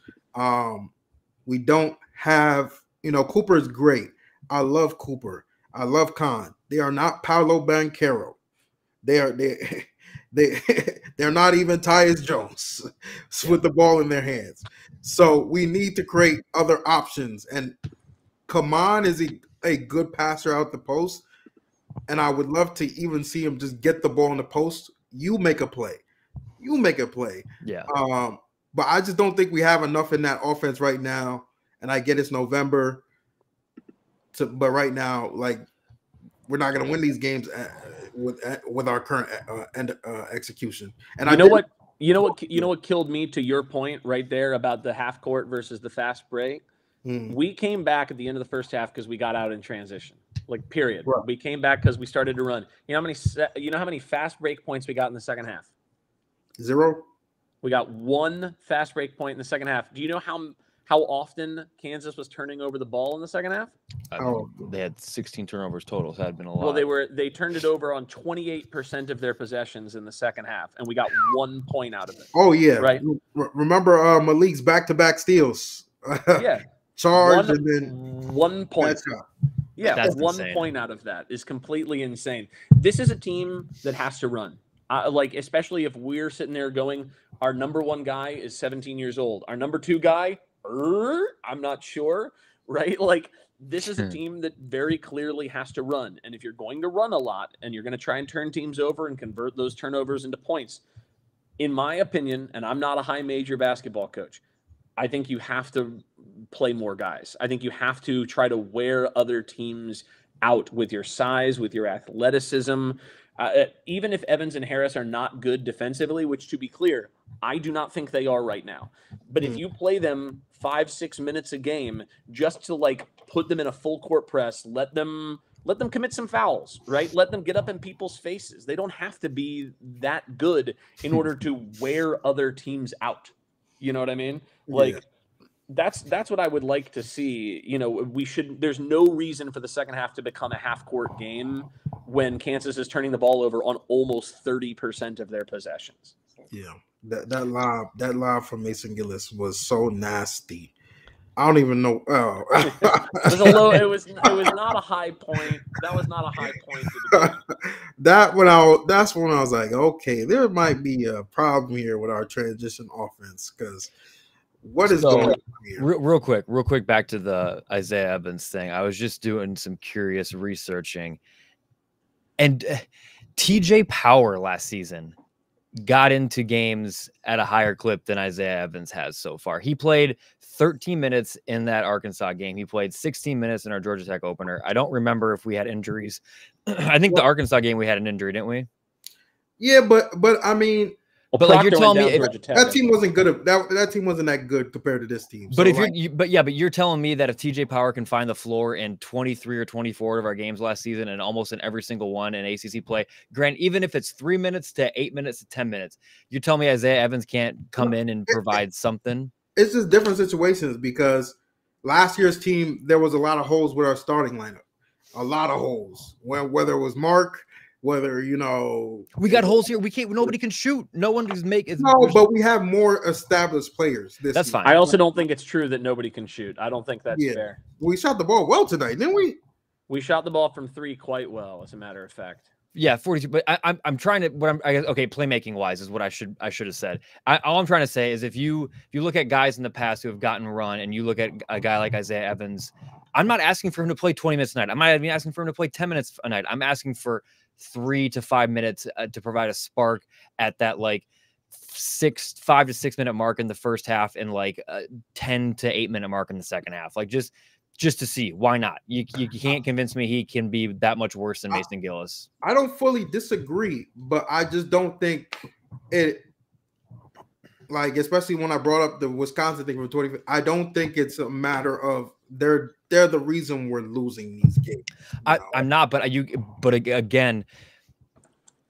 We don't have, Cooper is great. I love Cooper. I love Khan. They are not Paolo Banchero. They're not even Tyus Jones with the ball in their hands. So we need to create other options. And Kaman is a good passer out the post. And I would love to even see him just get the ball in the post. You make a play. Yeah. But I just don't think we have enough in that offense right now. And I get it's November, but right now, we're not going to win these games with our current execution. And you know what killed me, to your point right there about the half court versus the fast break. We came back at the end of the first half because we got out in transition. Period. Right. We came back because we started to run. You know how many fast break points we got in the second half? 0. We got 1 fast break point in the second half. Do you know how often Kansas was turning over the ball in the second half? They had 16 turnovers total, so that had been a lot. Well, they turned it over on 28% of their possessions in the second half, and we got 1 point out of it. Oh yeah, right. Remember Malik's back-to-back steals? Yeah, charge and then 1 point. Yeah, That's 1 insane. point out of that is completely insane. This is a team that has to run. Like, especially if we're sitting there going, our number 1 guy is 17 years old. Our number 2 guy, I'm not sure, right? Like, this is a team that very clearly has to run. And if you're going to run a lot and you're going to try and turn teams over and convert those turnovers into points, in my opinion, and I'm not a high major basketball coach, I think you have to play more guys. I think you have to try to wear other teams out with your size, with your athleticism. Even if Evans and Harris are not good defensively, which, to be clear, I do not think they are right now. But if you play them 5-6 minutes a game just to, like, put them in a full court press, let them commit some fouls, right? Let them get up in people's faces. They don't have to be that good in order to wear other teams out. You know what I mean? Like, that's what I would like to see. You know, there's no reason for the second half to become a half-court game when Kansas is turning the ball over on almost 30% of their possessions. Yeah, that lob from Mason Gillis was so nasty. I don't even know. Oh. It was a low. It was not a high point. That was not a high point. That's when I was like, okay, there might be a problem here with our transition offense, because what is going on here? Real quick, back to the Isaiah Evans thing. I was just doing some curious researching, and TJ Power last season got into games at a higher clip than Isaiah Evans has so far. He played 13 minutes in that Arkansas game. He played 16 minutes in our Georgia Tech opener. I don't remember if we had injuries. I think the Arkansas game we had an injury, didn't we? Yeah, but I mean, but like, you're telling me that team wasn't good. That team wasn't that good compared to this team. But you're telling me that if TJ Power can find the floor in 23 or 24 of our games last season and almost in every single one in ACC play, Grant, even if it's 3 minutes to 8 minutes to 10 minutes, you're telling me Isaiah Evans can't come in and provide something? It's just different situations, because last year's team, there was a lot of holes with our starting lineup. A lot of holes. Whether it was Mark, whether, we got holes here. Nobody can shoot. No one can make it. No, but we have more established players. That's fine. I also don't think it's true that nobody can shoot. I don't think that's fair. We shot the ball well tonight, didn't we? We shot the ball from 3 quite well, as a matter of fact. Yeah, 42. But I'm trying to. Playmaking wise is what I should have said. All I'm trying to say is if you look at guys in the past who have gotten run, and you look at a guy like Isaiah Evans, I'm not asking for him to play 20 minutes a night. I might be asking for him to play 10 minutes a night. I'm asking for 3 to 5 minutes to provide a spark at that, like, 5 to 6 minute mark in the first half, and like 10 to 8 minute mark in the second half. Like, just to see. Why not? You can't convince me he can be that much worse than Mason Gillis. I don't fully disagree, but I just don't think it, like, especially when I brought up the Wisconsin thing for 20, I don't think it's a matter of they're the reason we're losing these games. I'm not, but again,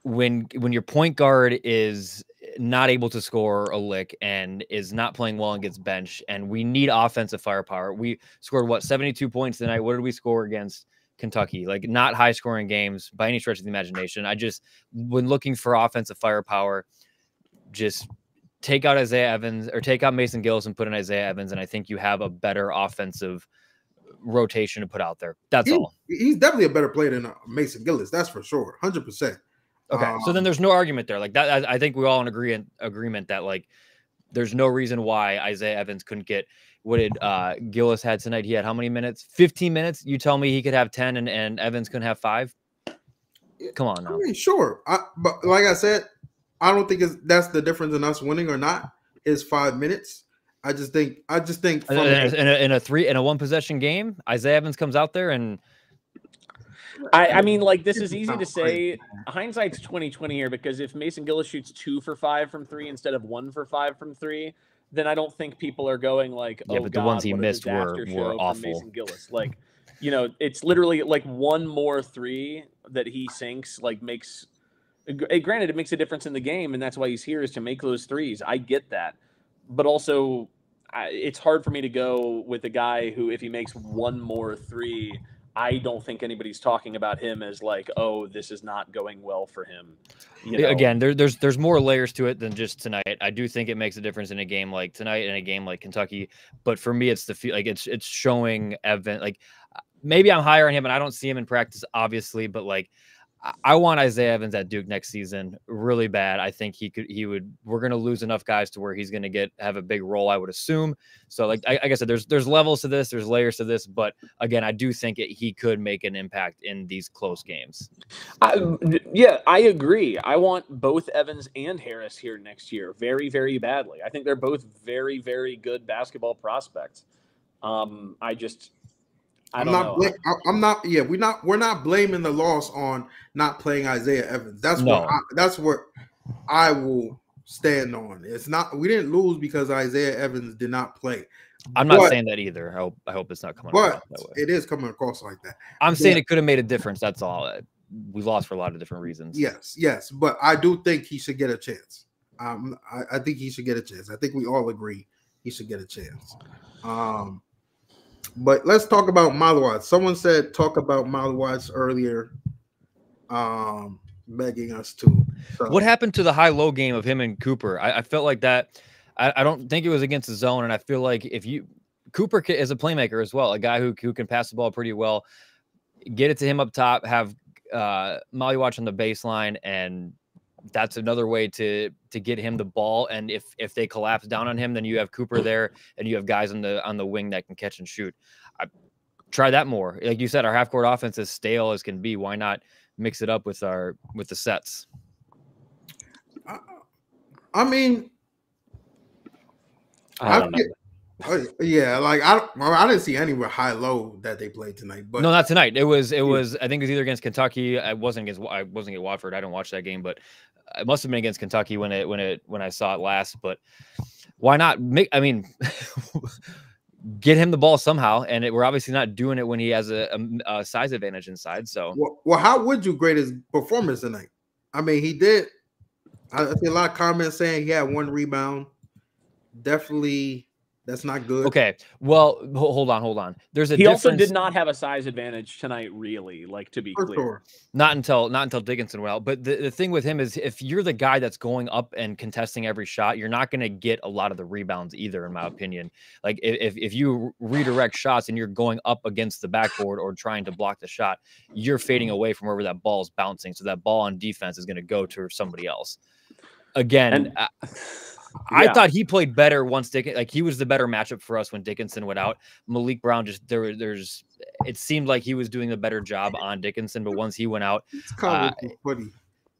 when your point guard is not able to score a lick and is not playing well and gets benched, and we need offensive firepower. We scored 72 points tonight. What did we score against Kentucky? Like, not high scoring games by any stretch of the imagination. When looking for offensive firepower, just take out Isaiah Evans or take out Mason Gillis and put in Isaiah Evans, and I think you have a better offensive rotation to put out there. That's all. He's definitely a better player than Mason Gillis. That's for sure. 100%. Okay. So then there's no argument there. Like that, I think we're all in agreement that, like, there's no reason why Isaiah Evans couldn't get what did Gillis had tonight. He had how many minutes? 15 minutes. You tell me he could have 10 and Evans couldn't have 5? Come on now. I mean, sure. But like I said, I don't think that's the difference in us winning or not is 5 minutes. I just think in a 1 possession game, Isaiah Evans comes out there and I mean, like, this is easy to say. Hindsight's 20/20 here, because if Mason Gillis shoots 2 for 5 from 3 instead of 1 for 5 from 3, then I don't think people are going like, yeah, oh, but God, the ones he what missed a were awful. Mason Gillis. Like, it's literally like one more 3 that he sinks, like, makes. Granted, it makes a difference in the game, and that's why he's here, is to make those threes. I get that, but also, it's hard for me to go with a guy who, if he makes one more three, I don't think anybody's talking about him as like, oh, this is not going well for him. You know? Again, there's more layers to it than just tonight. I do think it makes a difference in a game like tonight and a game like Kentucky. But for me, it's it's showing Evan. Like maybe I'm higher on him, and I don't see him in practice, obviously. But like I want Isaiah Evans at Duke next season really bad. I think he would. We're going to lose enough guys to where he's going to have a big role, I would assume. So like I said, there's levels to this, there's layers to this, but again, I do think he could make an impact in these close games. Yeah, I agree. I want both Evans and Harris here next year very, very badly. I think they're both very, very good basketball prospects. I don't know. I'm not. Yeah, we're not blaming the loss on not playing Isaiah Evans. That's what I will stand on. It's not. We didn't lose because Isaiah Evans did not play. I'm not saying that either. I hope it's not coming across that way. It is coming across like that. I'm saying it could have made a difference. That's all. We lost for a lot of different reasons. Yes, but I do think he should get a chance. I think he should get a chance. I think we all agree he should get a chance. But let's talk about Maluwatz. Someone said talk about Maluwatz earlier, begging us to. So. What happened to the high-low game of him and Cooper? I felt like that. I don't think it was against the zone, and I feel like Cooper is a playmaker as well, a guy who can pass the ball pretty well. Get it to him up top, have Maluwatz on the baseline, and that's another way to get him the ball. And if they collapse down on him, then you have Cooper there and you have guys on the wing that can catch and shoot. I try that more. Like you said, our half court offense is stale as can be. Why not mix it up with the sets? I mean, I don't know. Yeah, like I didn't see any high low that they played tonight. But no, not tonight. It was. I think it was either against Kentucky. I wasn't against Watford. I didn't watch that game, but it must have been against Kentucky when I saw it last. But why not get him the ball somehow? And we're obviously not doing it when he has a size advantage inside. So well, how would you grade his performance tonight? I mean, he did. I see a lot of comments saying he had 1 rebound. Definitely. That's not good. Okay. Well, hold on. There's a He difference. also did not have a size advantage tonight, really, like, to be clear. Sure. Not until Dickinson went out. But the thing with him is if you're the guy that's going up and contesting every shot, you're not going to get a lot of the rebounds either, in my opinion. Like if you redirect shots and you're going up against the backboard or trying to block the shot, you're fading away from wherever that ball is bouncing. So that ball on defense is going to go to somebody else. Again, I thought he played better once Dickinson, like he was the better matchup for us when Dickinson went out. Malik Brown it seemed like he was doing a better job on Dickinson, but once he went out, these comments are funny.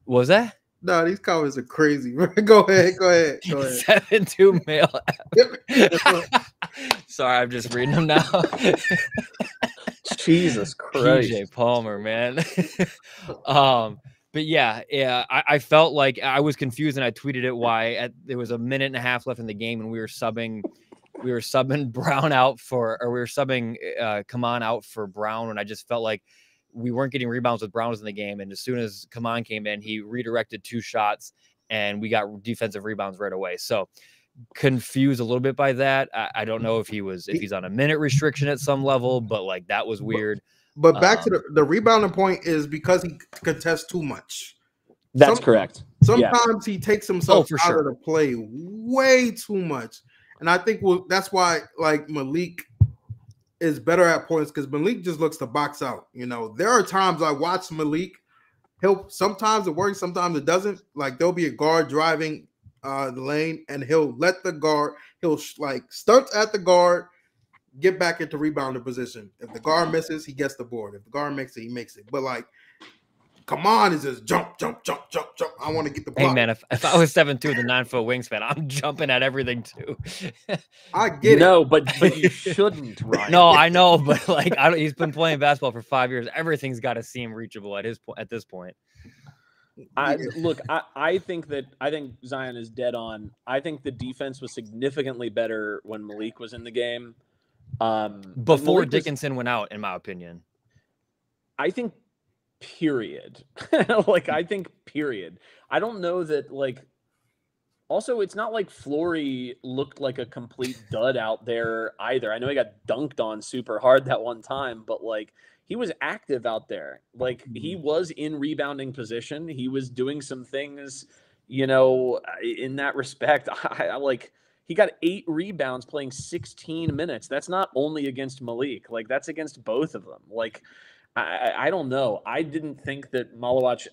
Was that? No, these comments are crazy. Go ahead. 7-2 male. Sorry, I'm just reading them now. Jesus Christ. PJ Palmer, man. But yeah, I felt like I was confused, and I tweeted it. There was a minute and a half left in the game, and we were subbing Brown out we were subbing Kaman out for Brown, and I just felt like we weren't getting rebounds with Brown in the game. And as soon as Kaman came in, he redirected 2 shots, and we got defensive rebounds right away. So confused a little bit by that. I don't know if he's on a minute restriction at some level, but like that was weird. But back to the rebounding point is because he contests too much. That's correct. Sometimes he takes himself out of the play way too much. And I think that's why like Malik is better at points, because Malik just looks to box out. You know, there are times I watch Malik. Sometimes it works, sometimes it doesn't. Like there'll be a guard driving the lane, and he'll let the guard, starts at the guard, get back into rebounding position. If the guard misses, he gets the board. If the guard makes it, he makes it. But like, come on, it's just jump. I want to get the block. Hey man, if I was 7'2" with a 9-foot wingspan, I'm jumping at everything too. I get it. No, but you shouldn't, Ryan. No, I know, but like he's been playing basketball for 5 years. Everything's got to seem reachable at this point. I think Zion is dead on. I think the defense was significantly better when Malik was in the game. Before Dickinson went out, in my opinion. I think period. I think period. I don't know that like Also, it's not like Flory looked like a complete dud out there either. I know he got dunked on super hard that one time, but like he was active out there. Like he was in rebounding position. He was doing some things, you know, in that respect. I like he got 8 rebounds playing 16 minutes. That's not only against Malik. Like that's against both of them. Like I don't know. I didn't think that Malawach.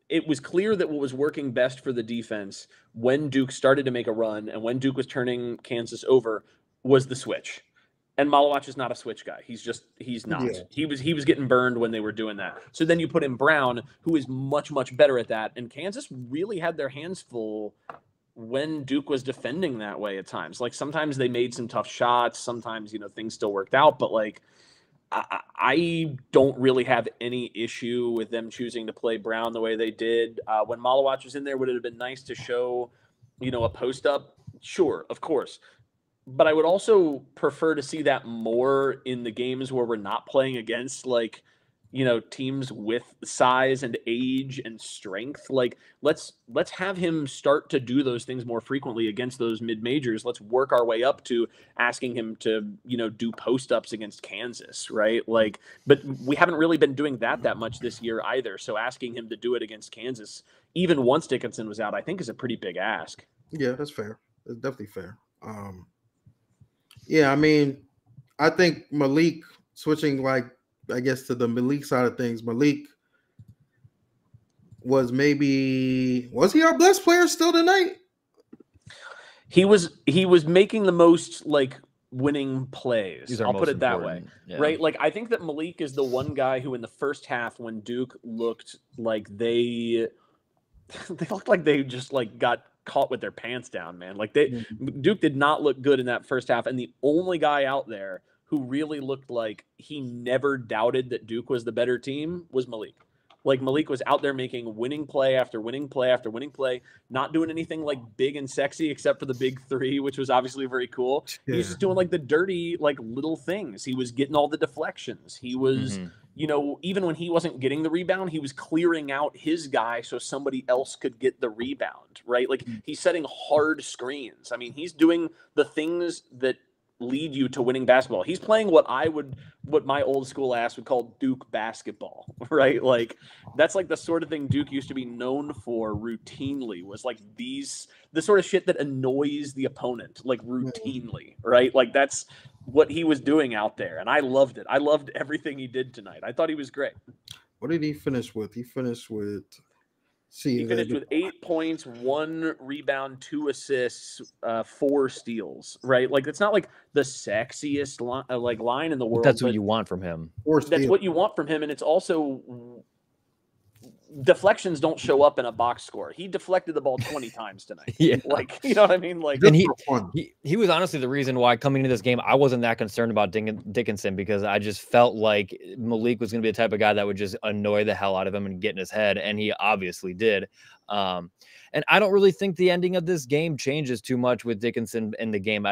It was clear that what was working best for the defense when Duke started to make a run and when Duke was turning Kansas over was the switch. And Malawach is not a switch guy. He's not. Yeah. He was getting burned when they were doing that. So then you put in Brown, who is much, much better at that. And Kansas really had their hands full when Duke was defending that way at times. Like sometimes they made some tough shots. Sometimes, you know, things still worked out. But like I don't really have any issue with them choosing to play Brown the way they did. When Malawach was in there, would it have been nice to show, you know, a post up? Sure, of course. But I would also prefer to see that more in the games where we're not playing against, like, you know, teams with size and age and strength. Like, let's have him start to do those things more frequently against those mid-majors. Let's work our way up to asking him to, you know, do post-ups against Kansas, right? Like, but we haven't really been doing that much this year either. So asking him to do it against Kansas, even once Dickinson was out, I think is a pretty big ask. Yeah, that's fair. That's definitely fair. Yeah, I mean, I think Malik switching, like, I guess to the Malik side of things, Malik was he our best player still tonight? He was making the most like winning plays. I'll put it that way. Yeah. Right? Like I think that Malik is the one guy who in the first half when Duke looked like they looked like they just like got caught with their pants down, man. Like Duke did not look good in that first half, and the only guy out there who really looked like he never doubted that Duke was the better team was Malik. Like Malik was out there making winning play after winning play after winning play, not doing anything like big and sexy except for the big 3, which was obviously very cool. Yeah. He was just doing like the dirty, like little things. He was getting all the deflections. He was, you know, even when he wasn't getting the rebound, he was clearing out his guy so somebody else could get the rebound, right? Like he's setting hard screens. I mean, he's doing the things that lead you to winning basketball. He's playing what my old school ass would call Duke basketball, right? Like that's like the sort of thing Duke used to be known for routinely, was like the sort of shit that annoys the opponent, like routinely, right? Like that's what he was doing out there. And I loved it. I loved everything he did tonight. I thought he was great. What did he finish with? He finished with 8 points, 1 rebound, 2 assists, 4 steals, right? Like it's not like the sexiest line in the world. That's what you want from him. That's what you want from him. And it's also deflections don't show up in a box score. He deflected the ball 20 times tonight. Yeah. Like, you know what I mean? Like, and he was honestly the reason why coming into this game, I wasn't that concerned about Dickinson, because I just felt like Malik was going to be the type of guy that would just annoy the hell out of him and get in his head. And he obviously did. And I don't really think the ending of this game changes too much with Dickinson in the game.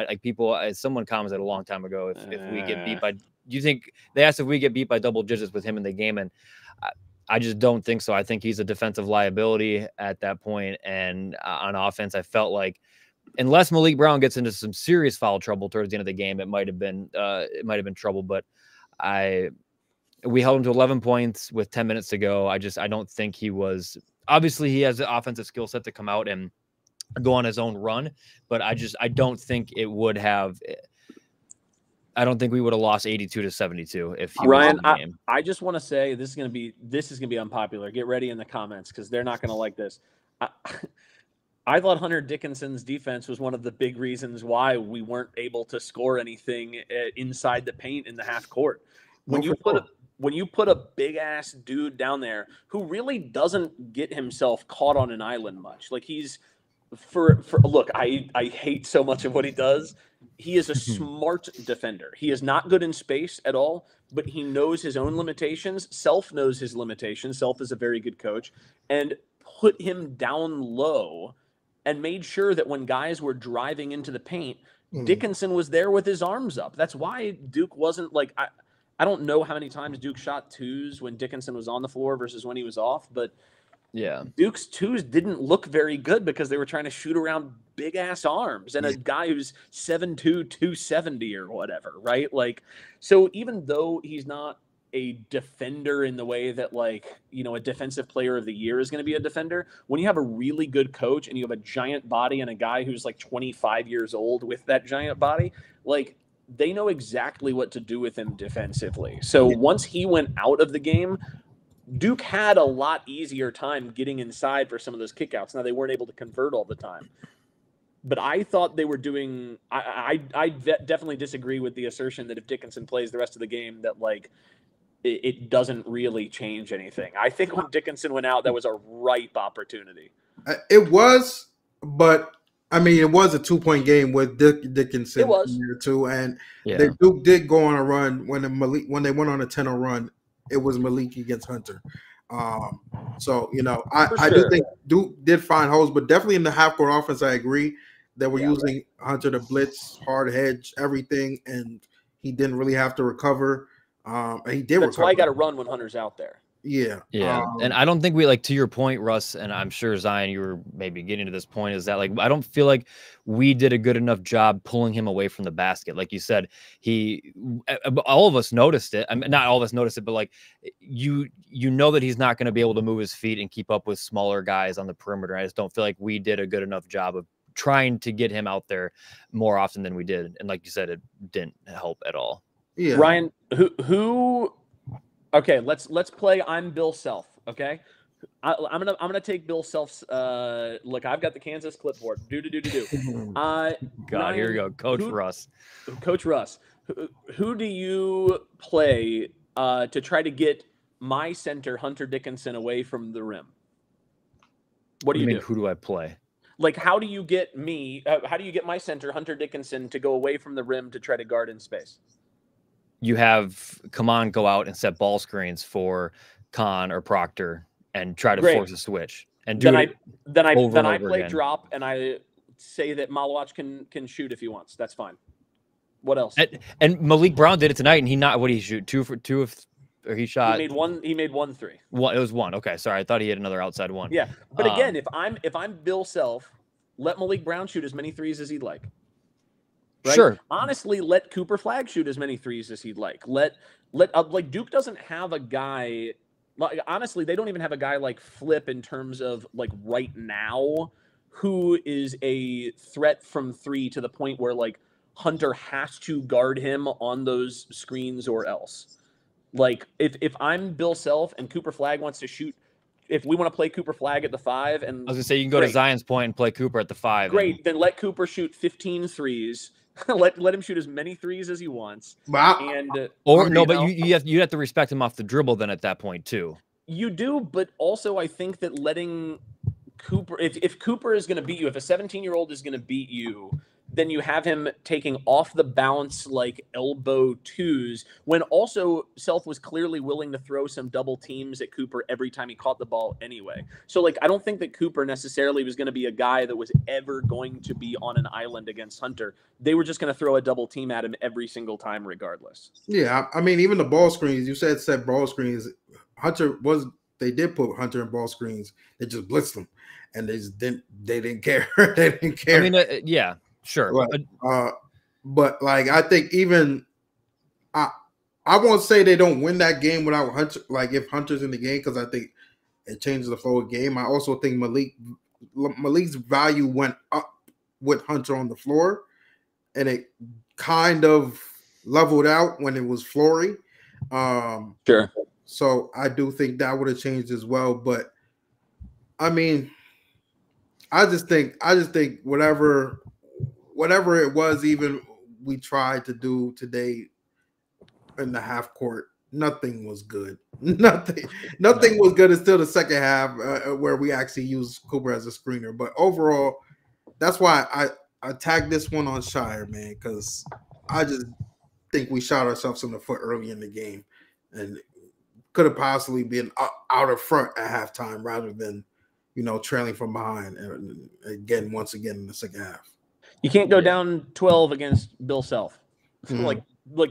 Someone commented a long time ago, if we get beat by, do you think they asked if we get beat by double digits with him in the game? And I just don't think so. I think he's a defensive liability at that point. And on offense, I felt like unless Malik Brown gets into some serious foul trouble towards the end of the game, it might have been trouble. But we held him to 11 points with 10 minutes to go. I don't think he was. Obviously, he has the offensive skill set to come out and go on his own run. But I don't think it would have. I don't think we would have lost 82-72 if he Ryan, was in the game. I just want to say this is going to be unpopular. Get ready in the comments because they're not going to like this. I thought Hunter Dickinson's defense was one of the big reasons why we weren't able to score anything inside the paint in the half court. When you put a big ass dude down there who really doesn't get himself caught on an island much, like he's look, I hate so much of what he does. He is a smart defender. He is not good in space at all, but he knows his own limitations. Self knows his limitations. Self is a very good coach, and put him down low and made sure that when guys were driving into the paint, Dickinson was there with his arms up. That's why Duke wasn't like, I don't know how many times Duke shot twos when Dickinson was on the floor versus when he was off, but Yeah. Duke's twos didn't look very good because they were trying to shoot around big ass arms and a guy who's 7'2", 270 or whatever, right? Like, so even though he's not a defender in the way that, like, you know, a defensive player of the year is going to be a defender, when you have a really good coach and you have a giant body and a guy who's like 25 years old with that giant body, like, they know exactly what to do with him defensively. So once he went out of the game, Duke had a lot easier time getting inside for some of those kickouts. Now, they weren't able to convert all the time. But I thought they were doing – I definitely disagree with the assertion that if Dickinson plays the rest of the game that, like, it doesn't really change anything. I think when Dickinson went out, that was a ripe opportunity. It was, but – I mean, it was a 2-point game with Dickinson. It was. Here too, and Duke did go on a run when they went on a 10-0 run. It was Malik against Hunter. So, you know, I do think Duke did find holes, but definitely in the half-court offense, I agree. They were using Hunter to blitz, hard hedge, everything, and he didn't really have to recover. He did recover. That's why you got to run when Hunter's out there. Yeah. And I don't think we, like, to your point, Russ, and I'm sure Zion, you were maybe getting to this point, is that, like, I don't feel like we did a good enough job pulling him away from the basket. Like you said, all of us noticed it. I mean, not all of us noticed it, but, like, you know that he's not going to be able to move his feet and keep up with smaller guys on the perimeter. I just don't feel like we did a good enough job of trying to get him out there more often than we did. And like you said, it didn't help at all. Yeah. Ryan, who okay, let's play I'm Bill Self, okay? I'm gonna take Bill Self's look, I've got the Kansas clipboard. God, Ryan, here we go. Coach Russ. Who do you play to try to get my center Hunter Dickinson away from the rim? What do you do? Who do I play? Like, how do you get my center Hunter Dickinson to go away from the rim to try to guard in space? You have Kaman go out and set ball screens for Khan or Proctor and try to force a switch and do it. Then I play again. Drop and I say that Malawach can shoot if he wants. That's fine. What else? And Malik Brown did it tonight, and what did he shoot? 2 for 2 or he shot. He made 1 3. It was 1. Okay, sorry, I thought he had another outside one. Yeah, but again, if I'm Bill Self, let Malik Brown shoot as many threes as he'd like. Right? Sure. Honestly, let Cooper Flagg shoot as many threes as he'd like. Like Duke doesn't have a guy. Like, honestly, they don't even have a guy like Flip in terms of, like, right now, who is a threat from 3 to the point where, like, Hunter has to guard him on those screens or else. Like, if I'm Bill Self and Cooper Flagg wants to shoot, if we want to play Cooper Flagg at the 5, and I was gonna say you can go to Zion's point and play Cooper at the 5. Great, then let Cooper shoot 15 threes. let him shoot as many threes as he wants. You have to respect him off the dribble then at that point too. You do, but also I think that letting Cooper, if Cooper is going to beat you, if a 17-year-old is going to beat you, then you have him taking off the bounce, like, elbow twos, when also Self was clearly willing to throw some double teams at Cooper every time he caught the ball anyway. So, like, I don't think that Cooper necessarily was going to be a guy that was ever going to be on an island against Hunter. They were just going to throw a double team at him every single time regardless. Yeah, I mean, even the ball screens, you said set ball screens. They did put Hunter in ball screens. They just blitzed them, and they didn't care. They didn't care. I mean, yeah. Sure. But like, I think even I won't say they don't win that game without Hunter. Like, if Hunter's in the game, because I think it changes the flow of the game. I also think Malik's value went up with Hunter on the floor, and it kind of leveled out when it was Flory. Sure. So I do think that would have changed as well. But I mean, I just think whatever it was, even we tried to do today in the half court, nothing was good. Nothing was good until the second half, where we actually used Cooper as a screener. But overall, that's why I tagged this one on Shire, man, because I just think we shot ourselves in the foot early in the game, and could have possibly been out of front at halftime rather than, trailing from behind. And once again in the second half. You can't go down 12 against Bill Self. Like,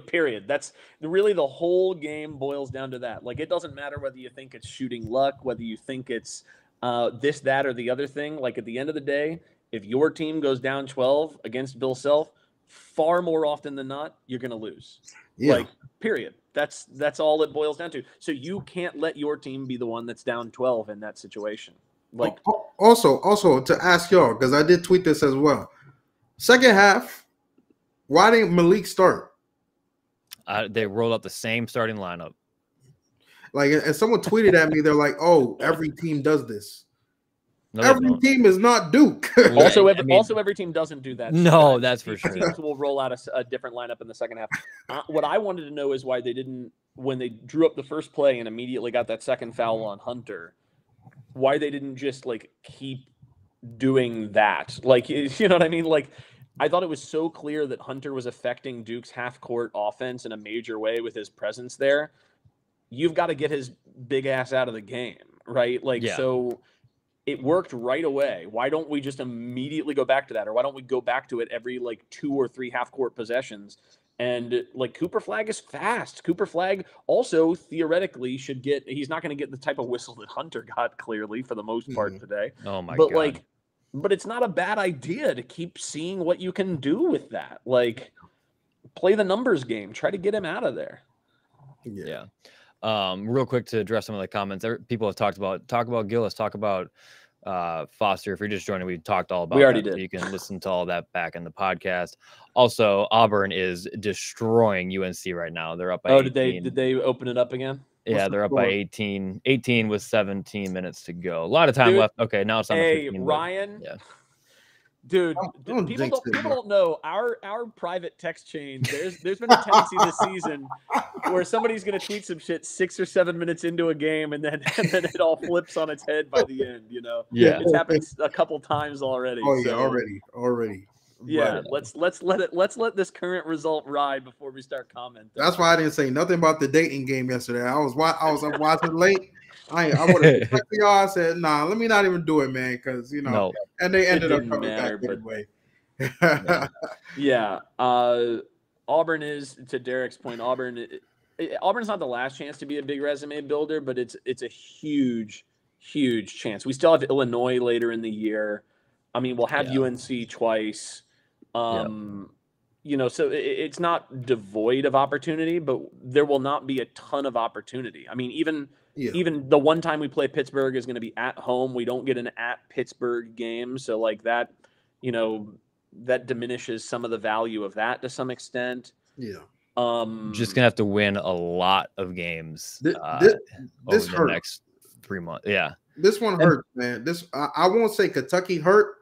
period. That's really the whole game boils down to that. Like, it doesn't matter whether you think it's shooting luck, whether you think it's this, that, or the other thing. Like at the end of the day, if your team goes down 12 against Bill Self, far more often than not, you're going to lose. Yeah. Like, period. That's all it boils down to. So you can't let your team be the one that's down 12 in that situation. Like, also to ask y'all, because I did tweet this as well. Second half, why didn't Malik start? They rolled out the same starting lineup. Like, and someone tweeted at me, they're like, "Oh, every team does this." No, every team is not Duke. Also, every team doesn't do that. No, that's for sure. Teams will roll out a different lineup in the second half. What I wanted to know is why they didn't, when they drew up the first play and immediately got that second foul on Hunter, why they didn't just like keep doing that. Like, you know what I mean? Like, I thought it was so clear that Hunter was affecting Duke's half-court offense in a major way with his presence there. You've got to get his big ass out of the game, right? Like, so it worked right away. Why don't we just immediately go back to that? Or why don't we go back to it every like 2 or 3 half-court possessions? And like Cooper Flagg is fast. Cooper Flagg also theoretically should get, he's not going to get the type of whistle that Hunter got clearly for the most part today. Oh my God. But it's not a bad idea to keep seeing what you can do with that. Like, play the numbers game. Try to get him out of there. Yeah. Real quick to address some of the comments. People have talk about Gillis, talk about Foster. If you're just joining, we talked all about. We already that, did. So you can listen to all that back in the podcast. Also, Auburn is destroying UNC right now. They're up by 18. Did they open it up again? Yeah, they're up by 18 with 17 minutes to go. A lot of time left. Okay, now it's on. Hey, 15, Ryan. Yeah. Dude, people don't know our private text chain. There's been a tendency this season where somebody's gonna tweet some shit 6 or 7 minutes into a game, and then it all flips on its head by the end. You know, it's happened a couple times already. Oh yeah, already. Yeah, let's let this current result ride before we start commenting. That's why I didn't say nothing about the dating game yesterday. I was up watching late. I would have texted y'all. I said, nah, let me not even do it, man, because you know. And they ended up coming back anyway. Yeah. Auburn is, to Derek's point, Auburn's not the last chance to be a big resume builder, but it's a huge chance. We still have Illinois later in the year. I mean, we'll have UNC twice. You know, so it's not devoid of opportunity, but there will not be a ton of opportunity. I mean, even the one time we play Pittsburgh is going to be at home. We don't get an at Pittsburgh game. So like that, you know, that diminishes some of the value of that to some extent. Yeah. Just gonna have to win a lot of games this over the next 3 months. Yeah. This one hurts, man. This I won't say Kentucky hurt,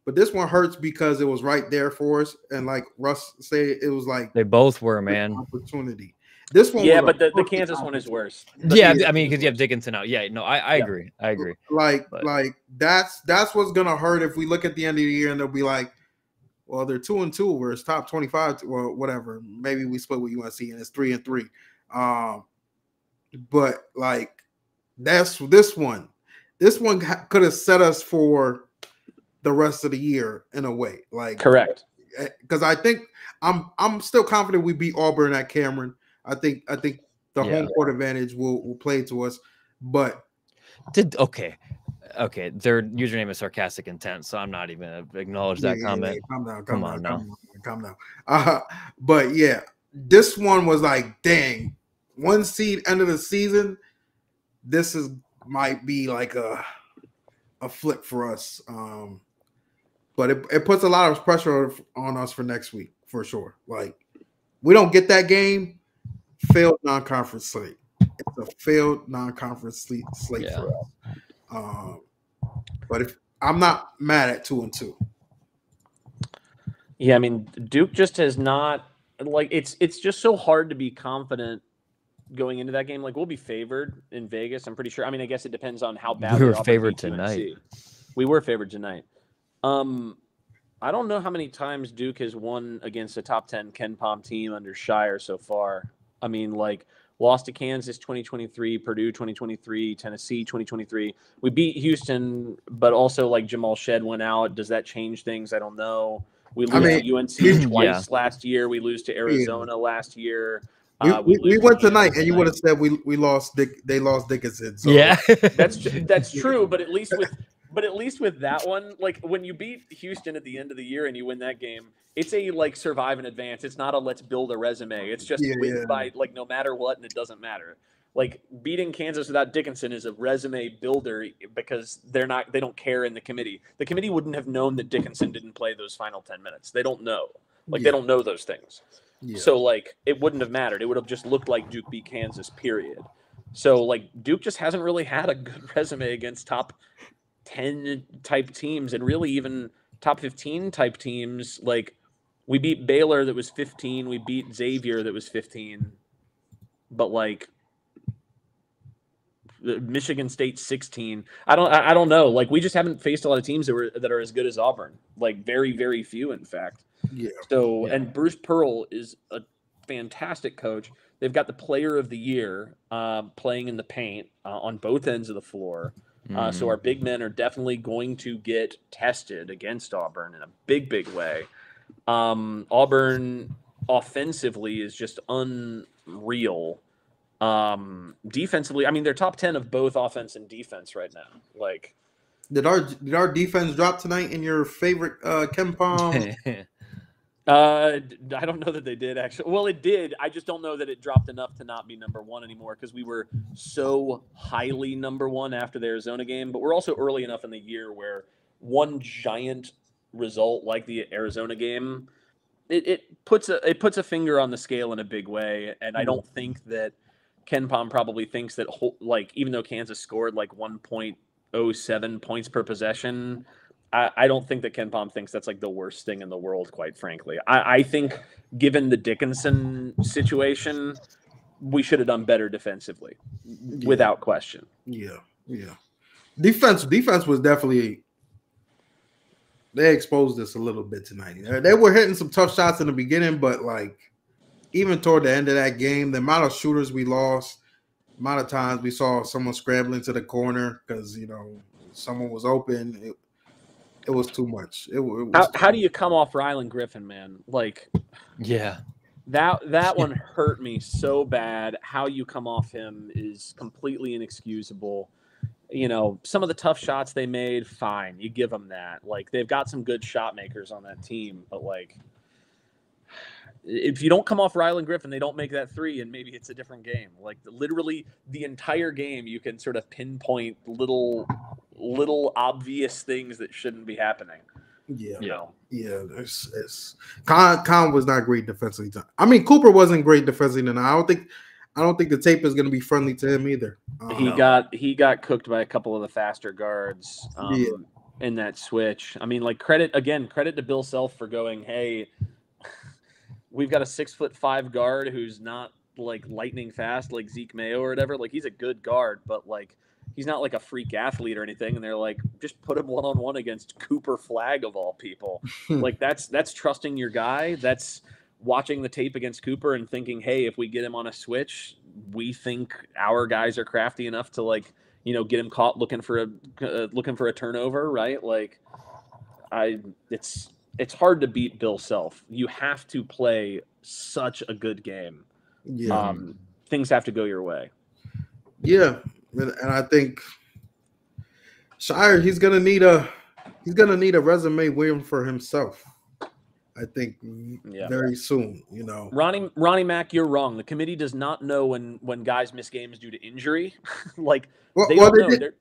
but this one hurts because it was right there for us. And like Russ said, it was like they both were, man. Opportunity. This one, but the Kansas one is worse. I mean, because you have Dickinson out. Yeah, no, I agree. I agree. Like that's what's gonna hurt if we look at the end of the year and they'll be like, well, they're 2-2, where it's top 25, well, whatever. Maybe we split with UNC and it's 3-3. But like that's this one. This one could have set us for the rest of the year in a way. Like correct. Because I think I'm still confident we beat Auburn at Cameron. I think the home court advantage will play to us. But okay. Their username is sarcastic intent, so I'm not even gonna acknowledge that comment. Calm down. But yeah, this one was like, dang, 1 seed end of the season. This might be like a flip for us. But it puts a lot of pressure on us for next week for sure. Like, we don't get that game, failed non-conference slate. It's a failed non-conference slate for us. But if I'm not mad at 2-2. Yeah, I mean, Duke just has not, like, it's just so hard to be confident going into that game. Like, we'll be favored in Vegas, I'm pretty sure. I mean, I guess it depends on how bad we were favored tonight. We were favored tonight. I don't know how many times Duke has won against a top 10 Ken Pom team under Shire so far. I mean, like, lost to Kansas 2023, Purdue 2023, Tennessee 2023. We beat Houston, but also like Jamal Shed went out. Does that change things? I don't know. We lose to UNC twice last year. We lose to Arizona last year. We went tonight, and you would have said we lost. They lost Dickinson. So. Yeah, that's true. But at least with that one, like when you beat Houston at the end of the year and you win that game, it's a like survive and advance. It's not a let's build a resume. It's just win by like no matter what, and it doesn't matter. Like beating Kansas without Dickinson is a resume builder because they don't care in the committee. The committee wouldn't have known that Dickinson didn't play those final 10 minutes. They don't know. Like they don't know those things. Yeah. So like it wouldn't have mattered. It would have just looked like Duke beat Kansas, period. So like Duke just hasn't really had a good resume against top 10 type teams, and really even top 15 type teams. Like we beat Baylor that was 15, we beat Xavier that was 15, but like Michigan State 16. I don't know. Like we just haven't faced a lot of teams that are as good as Auburn. Like very, very few, in fact. Yeah. So and Bruce Pearl is a fantastic coach. They've got the player of the year playing in the paint on both ends of the floor. So our big men are definitely going to get tested against Auburn in a big, big way. Auburn offensively is just unreal. Defensively, I mean, they're top 10 of both offense and defense right now. Like, did our defense drop tonight in your favorite KenPom? I don't know that they did actually. Well, it did. I just don't know that it dropped enough to not be number one anymore because we were so highly number one after the Arizona game. But we're also early enough in the year where one giant result like the Arizona game, it puts a finger on the scale in a big way. And I don't think that KenPom probably thinks that like even though Kansas scored like 1.07 points per possession. I don't think that KenPom thinks that's like the worst thing in the world, quite frankly. I think given the Dickinson situation, we should have done better defensively, without question. Yeah. Defense was definitely they exposed us a little bit tonight. They were hitting some tough shots in the beginning, but like even toward the end of that game, the amount of shooters we lost, the amount of times we saw someone scrambling to the corner because someone was open. It was too much. How do you come off Rylan Griffin, man? Like, yeah, that one hurt me so bad. How you come off him is completely inexcusable. Some of the tough shots they made, fine, you give them that. Like, they've got some good shot makers on that team, but like, if you don't come off Rylan Griffin, they don't make that three, and maybe it's a different game. Like literally the entire game, you can sort of pinpoint little obvious things that shouldn't be happening. Yeah. Con was not great defensively. I mean, Cooper wasn't great defensively, and I don't think the tape is going to be friendly to him either. He got cooked by a couple of the faster guards in that switch. I mean, like credit to Bill Self for going, hey. We've got a 6'5" guard who's not like lightning fast like Zeke Mayo or whatever. Like he's a good guard, but like he's not like a freak athlete or anything. And they're like, just put him one-on-one against Cooper Flagg of all people. Like that's trusting your guy. That's watching the tape against Cooper and thinking, hey, if we get him on a switch, we think our guys are crafty enough to like get him caught looking for a turnover, right? Like It's hard to beat Bill Self. You have to play such a good game. Yeah. Things have to go your way. Yeah, and I think Shire he's gonna need a resume win for himself. I think very soon. Ronnie Mack, you're wrong. The committee does not know when guys miss games due to injury. Like they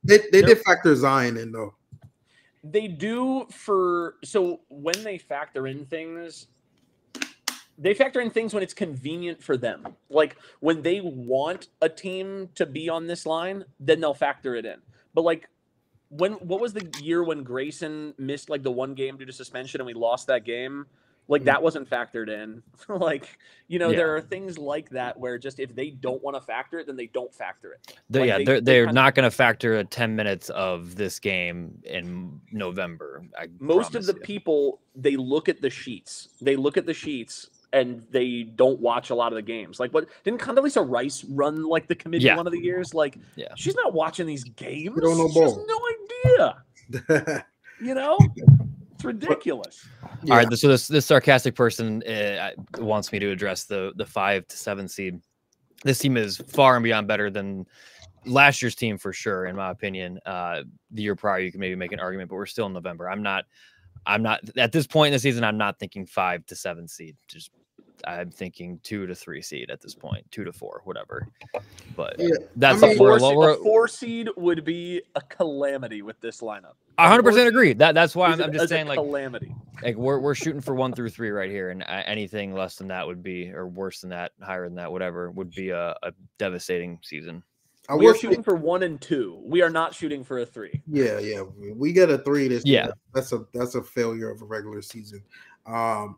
did factor Zion in though. They do so when they factor in things when it's convenient for them. Like when they want a team to be on this line, then they'll factor it in. But like what was the year when Grayson missed like the one game due to suspension and we lost that game? Like that wasn't factored in. Like, there are things like that where just if they don't want to factor it, then they don't factor it. They're not going to factor 10 minutes of this game in November. Most of the people, they look at the sheets. And they don't watch a lot of the games. Like, what didn't Condoleezza Rice run like the committee one of the years? Like, she's not watching these games. You don't know she has no idea. It's ridiculous. All right, so this sarcastic person wants me to address the 5 to 7 seed. this team is far and beyond better than last year's team for sure, in my opinion. The year prior, you can maybe make an argument, but we're still in November. I'm not at this point in the season. I'm not thinking 5 to 7 seed. I'm thinking 2 to 3 seed at this point, 2 to 4, whatever. But Yeah, that's I mean, a 4 seed would be a calamity with this lineup. I 100% agree. That's why I'm just saying, like, calamity. Like we're shooting for 1 through 3 right here, and anything less than that would be, or worse than that, higher than that, whatever, would be a devastating season. We are shooting for 1 and 2. We are not shooting for a 3. Yeah, we get a 3 this year. Yeah, that's a failure of a regular season. Hold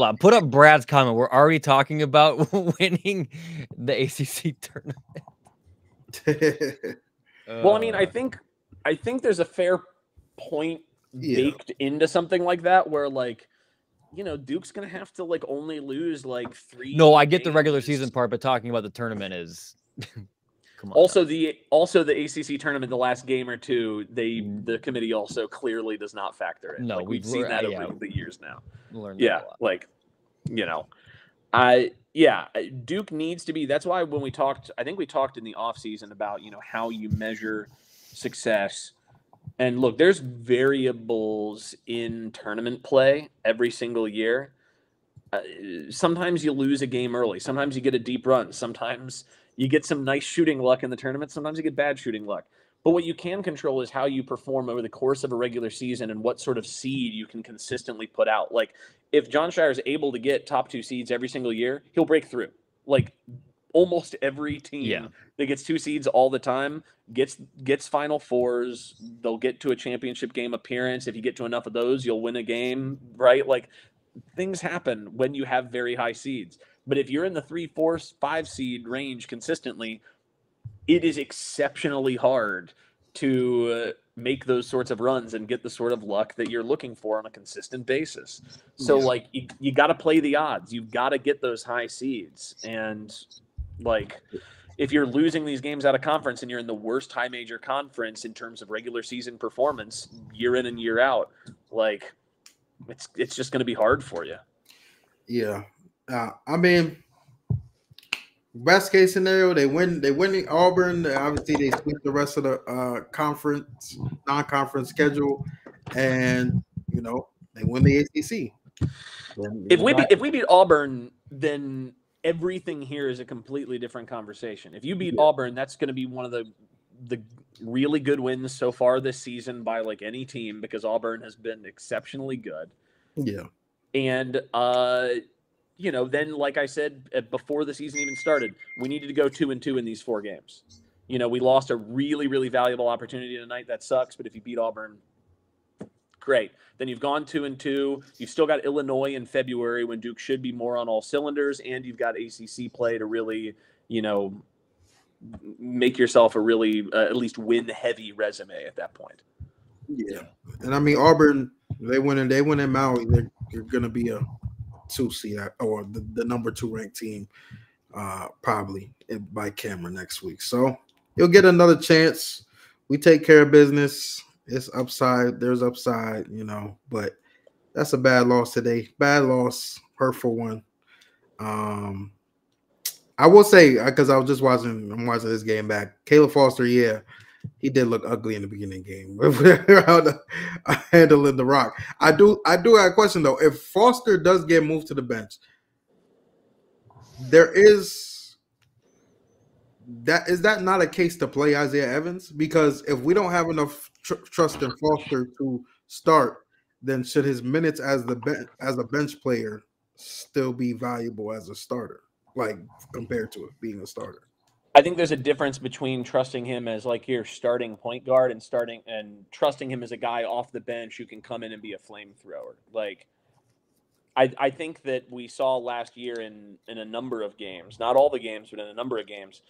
on. Put up Brad's comment. We're already talking about winning the ACC tournament. Well, I mean, I think there's a fair point baked into something like that, where, like, you know, Duke's gonna have to, like, only lose like 3. No, I get the regular season part, but talking about the tournament is come on. Also the ACC tournament, the last game or two, the committee also clearly does not factor in. No, like, we've seen that over the years now. Yeah, like, you know, Duke needs to be. That's why when we talked, I think we talked in the offseason about, you know, how you measure success. And look, there's variables in tournament play every single year. Sometimes you lose a game early. Sometimes you get a deep run. Sometimes you get some nice shooting luck in the tournament. Sometimes you get bad shooting luck. But what you can control is how you perform over the course of a regular season and what sort of seed you can consistently put out. Like, if John Shire is able to get top 2 seeds every single year, he'll break through. Like, almost every team that gets 2 seeds all the time gets Final Fours. They'll get to a championship game appearance. If you get to enough of those, you'll win a game, right? Like, things happen when you have very high seeds. But if you're in the 3, 4, 5 seed range consistently, it is exceptionally hard to make those sorts of runs and get the sort of luck that you're looking for on a consistent basis. So, like, you got to play the odds. You've got to get those high seeds. And, like, if you're losing these games out of conference and you're in the worst high major conference in terms of regular season performance year in and year out, like, it's just going to be hard for you. Yeah. I mean, best case scenario, they win Auburn. Obviously, they split the rest of the non-conference schedule, and, you know, they win the ACC. If we beat Auburn, then everything here is a completely different conversation. If you beat Auburn, that's going to be one of the really good wins so far this season by, like, any team, because Auburn has been exceptionally good. Yeah. And you know, then, like I said before the season even started, we needed to go 2-2 in these 4 games. You know, we lost a really, really valuable opportunity tonight. That sucks. But if you beat Auburn, great. Then you've gone 2-2. You've still got Illinois in February, when Duke should be more on all cylinders, and you've got ACC play to really, you know, make yourself a really at least win-heavy resume at that point. Yeah, and I mean, Auburn, they win in Maui, they're going to be a 2 seed, or the number 2 ranked team, probably by camera next week. So you'll get another chance. We take care of business. It's upside. There's upside, you know, but that's a bad loss today. Bad loss, hurtful one. I will say, because I'm watching this game back, Caleb Foster, he did look ugly in the beginning of the game. Handling the rock. I do have a question, though. If Foster does get moved to the bench, is that not a case to play Isaiah Evans? Because if we don't have enough trust in Foster to start, then should his minutes as a bench player still be valuable as a starter, like, compared to it being a starter? I think there's a difference between trusting him as, like, your starting point guard and trusting him as a guy off the bench who can come in and be a flamethrower. Like, I think that we saw last year in a number of games, not all the games, but in a number of games,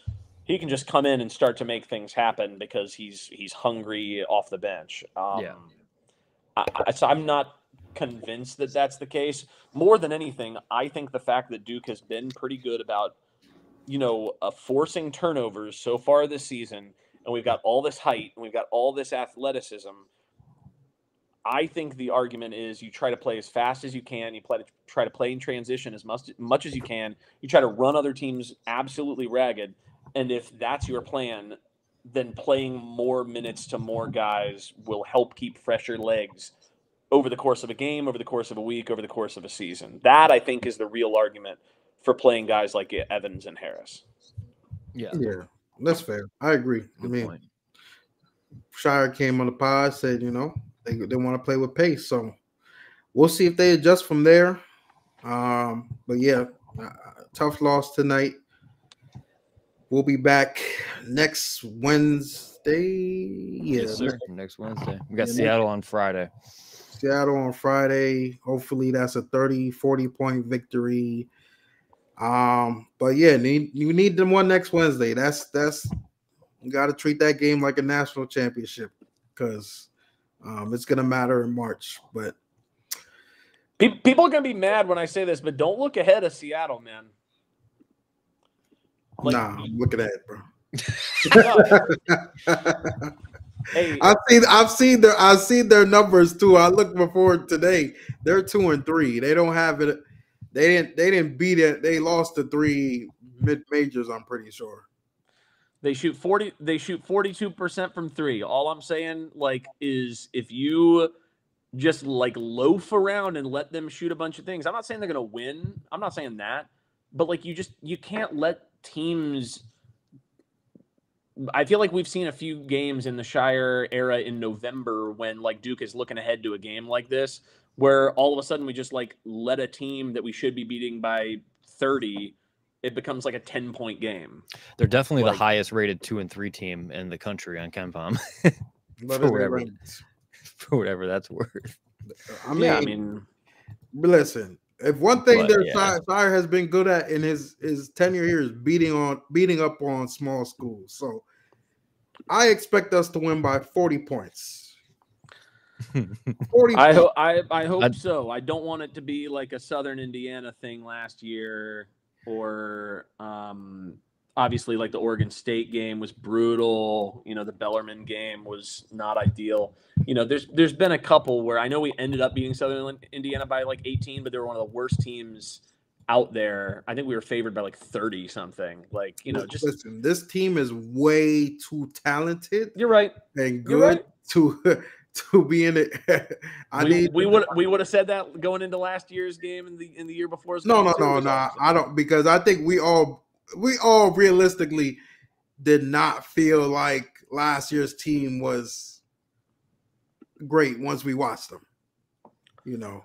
he can just come in and start to make things happen because he's hungry off the bench. So I'm not convinced that that's the case. More than anything, I think the fact that Duke has been pretty good about, you know, forcing turnovers so far this season, and we've got all this height and we've got all this athleticism, I think the argument is you try to play as fast as you can. You try to play in transition as much as you can. You try to run other teams absolutely ragged. And if that's your plan, then playing more minutes to more guys will help keep fresher legs over the course of a game, over the course of a week, over the course of a season. That, I think, is the real argument for playing guys like Evans and Harris. Yeah, that's fair. I agree. I mean, Shire came on the pod, said, you know, they want to play with pace. So we'll see if they adjust from there. But yeah, tough loss tonight. We'll be back next Wednesday. Yes, sir. Next Wednesday. We got Seattle on Friday. Seattle on Friday. Hopefully that's a 30-40 point victory. But yeah, you need them one next Wednesday. That's you got to treat that game like a national championship because it's gonna matter in March. But people are gonna be mad when I say this, but don't look ahead of Seattle, man. Like, nah, I'm looking at it, bro. Hey, I've seen their numbers too. I looked before today. They're 2-3. They don't have it. They didn't beat it. They lost to 3 mid majors. I'm pretty sure. They shoot 42% from 3. All I'm saying, like, is if you just like loaf around and let them shoot a bunch of things. I'm not saying they're gonna win. I'm not saying that, but like you can't let teams. I feel like we've seen a few games in the Shire era in November when like Duke is looking ahead to a game like this, where all of a sudden we just like let a team that we should be beating by 30. It becomes like a 10-point game. They're definitely the highest rated 2 and 3 team in the country on KenPom. for whatever that's worth. I mean, listen. If one thing Shire has been good at in his tenure here is beating up on small schools. So I expect us to win by 40 points. 40 I hope so. I don't want it to be like a Southern Indiana thing last year, or obviously like the Oregon State game was brutal. You know, the Bellarmine game was not ideal. You know, there's been a couple where I know we ended up beating Southern Indiana by like 18, but they were one of the worst teams out there. I think we were favored by like 30 something. Like, you know, just listen, this team is way too talented. You're right. And good to be in it. We would have said that going into last year's game and the year before. No. I don't, because I think we all realistically did not feel like last year's team was great once we watched them. You know,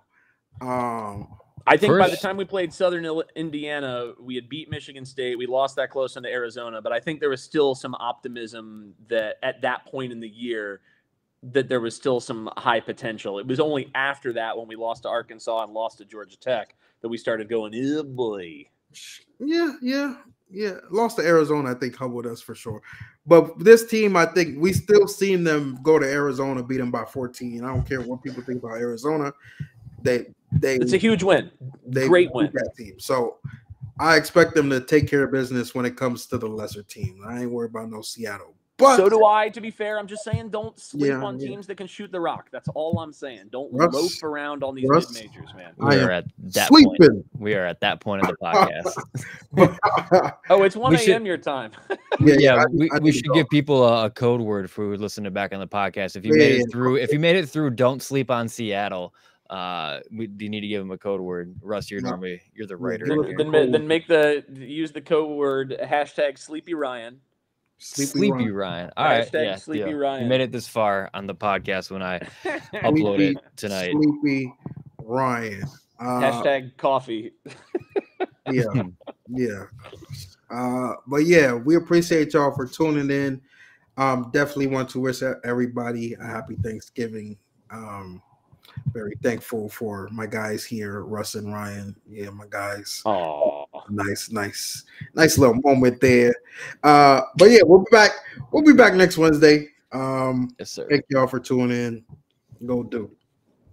I think by the time we played Southern Indiana, we had beat Michigan State. We lost that close into Arizona, but I think there was still some optimism that at that point in the year that there was still some high potential. It was only after that, when we lost to Arkansas and lost to Georgia Tech, that we started going, oh boy. Yeah. Lost to Arizona, I think, humbled us for sure. But this team, I think we still seen them go to Arizona, beat them by 14. I don't care what people think about Arizona. It's a huge win. Great win. That team. So I expect them to take care of business when it comes to the lesser team. I ain't worried about no Seattle. But so do I, to be fair. I'm just saying don't sleep on teams that can shoot the rock. That's all I'm saying. Don't loaf around on these mid-majors, man. We are at that point. We are at that point of the podcast. Oh, it's 1 a.m. your time. We should give people a code word for who listening back on the podcast. If you made it through, don't sleep on Seattle. You need to give them a code word. Russ, you're the writer. Then use the code word #SleepyRyan. Sleepy Ryan. All right. Yeah, Sleepy Ryan. You made it this far on the podcast when I upload it tonight. Sleepy Ryan. #coffee. Yeah. But yeah, we appreciate y'all for tuning in. Definitely want to wish everybody a happy Thanksgiving. Very thankful for my guys here, Russ and Ryan. Yeah, my guys. Oh, nice little moment there. But yeah, we'll be back next Wednesday. Yes, sir. Thank y'all for tuning in. Go Duke.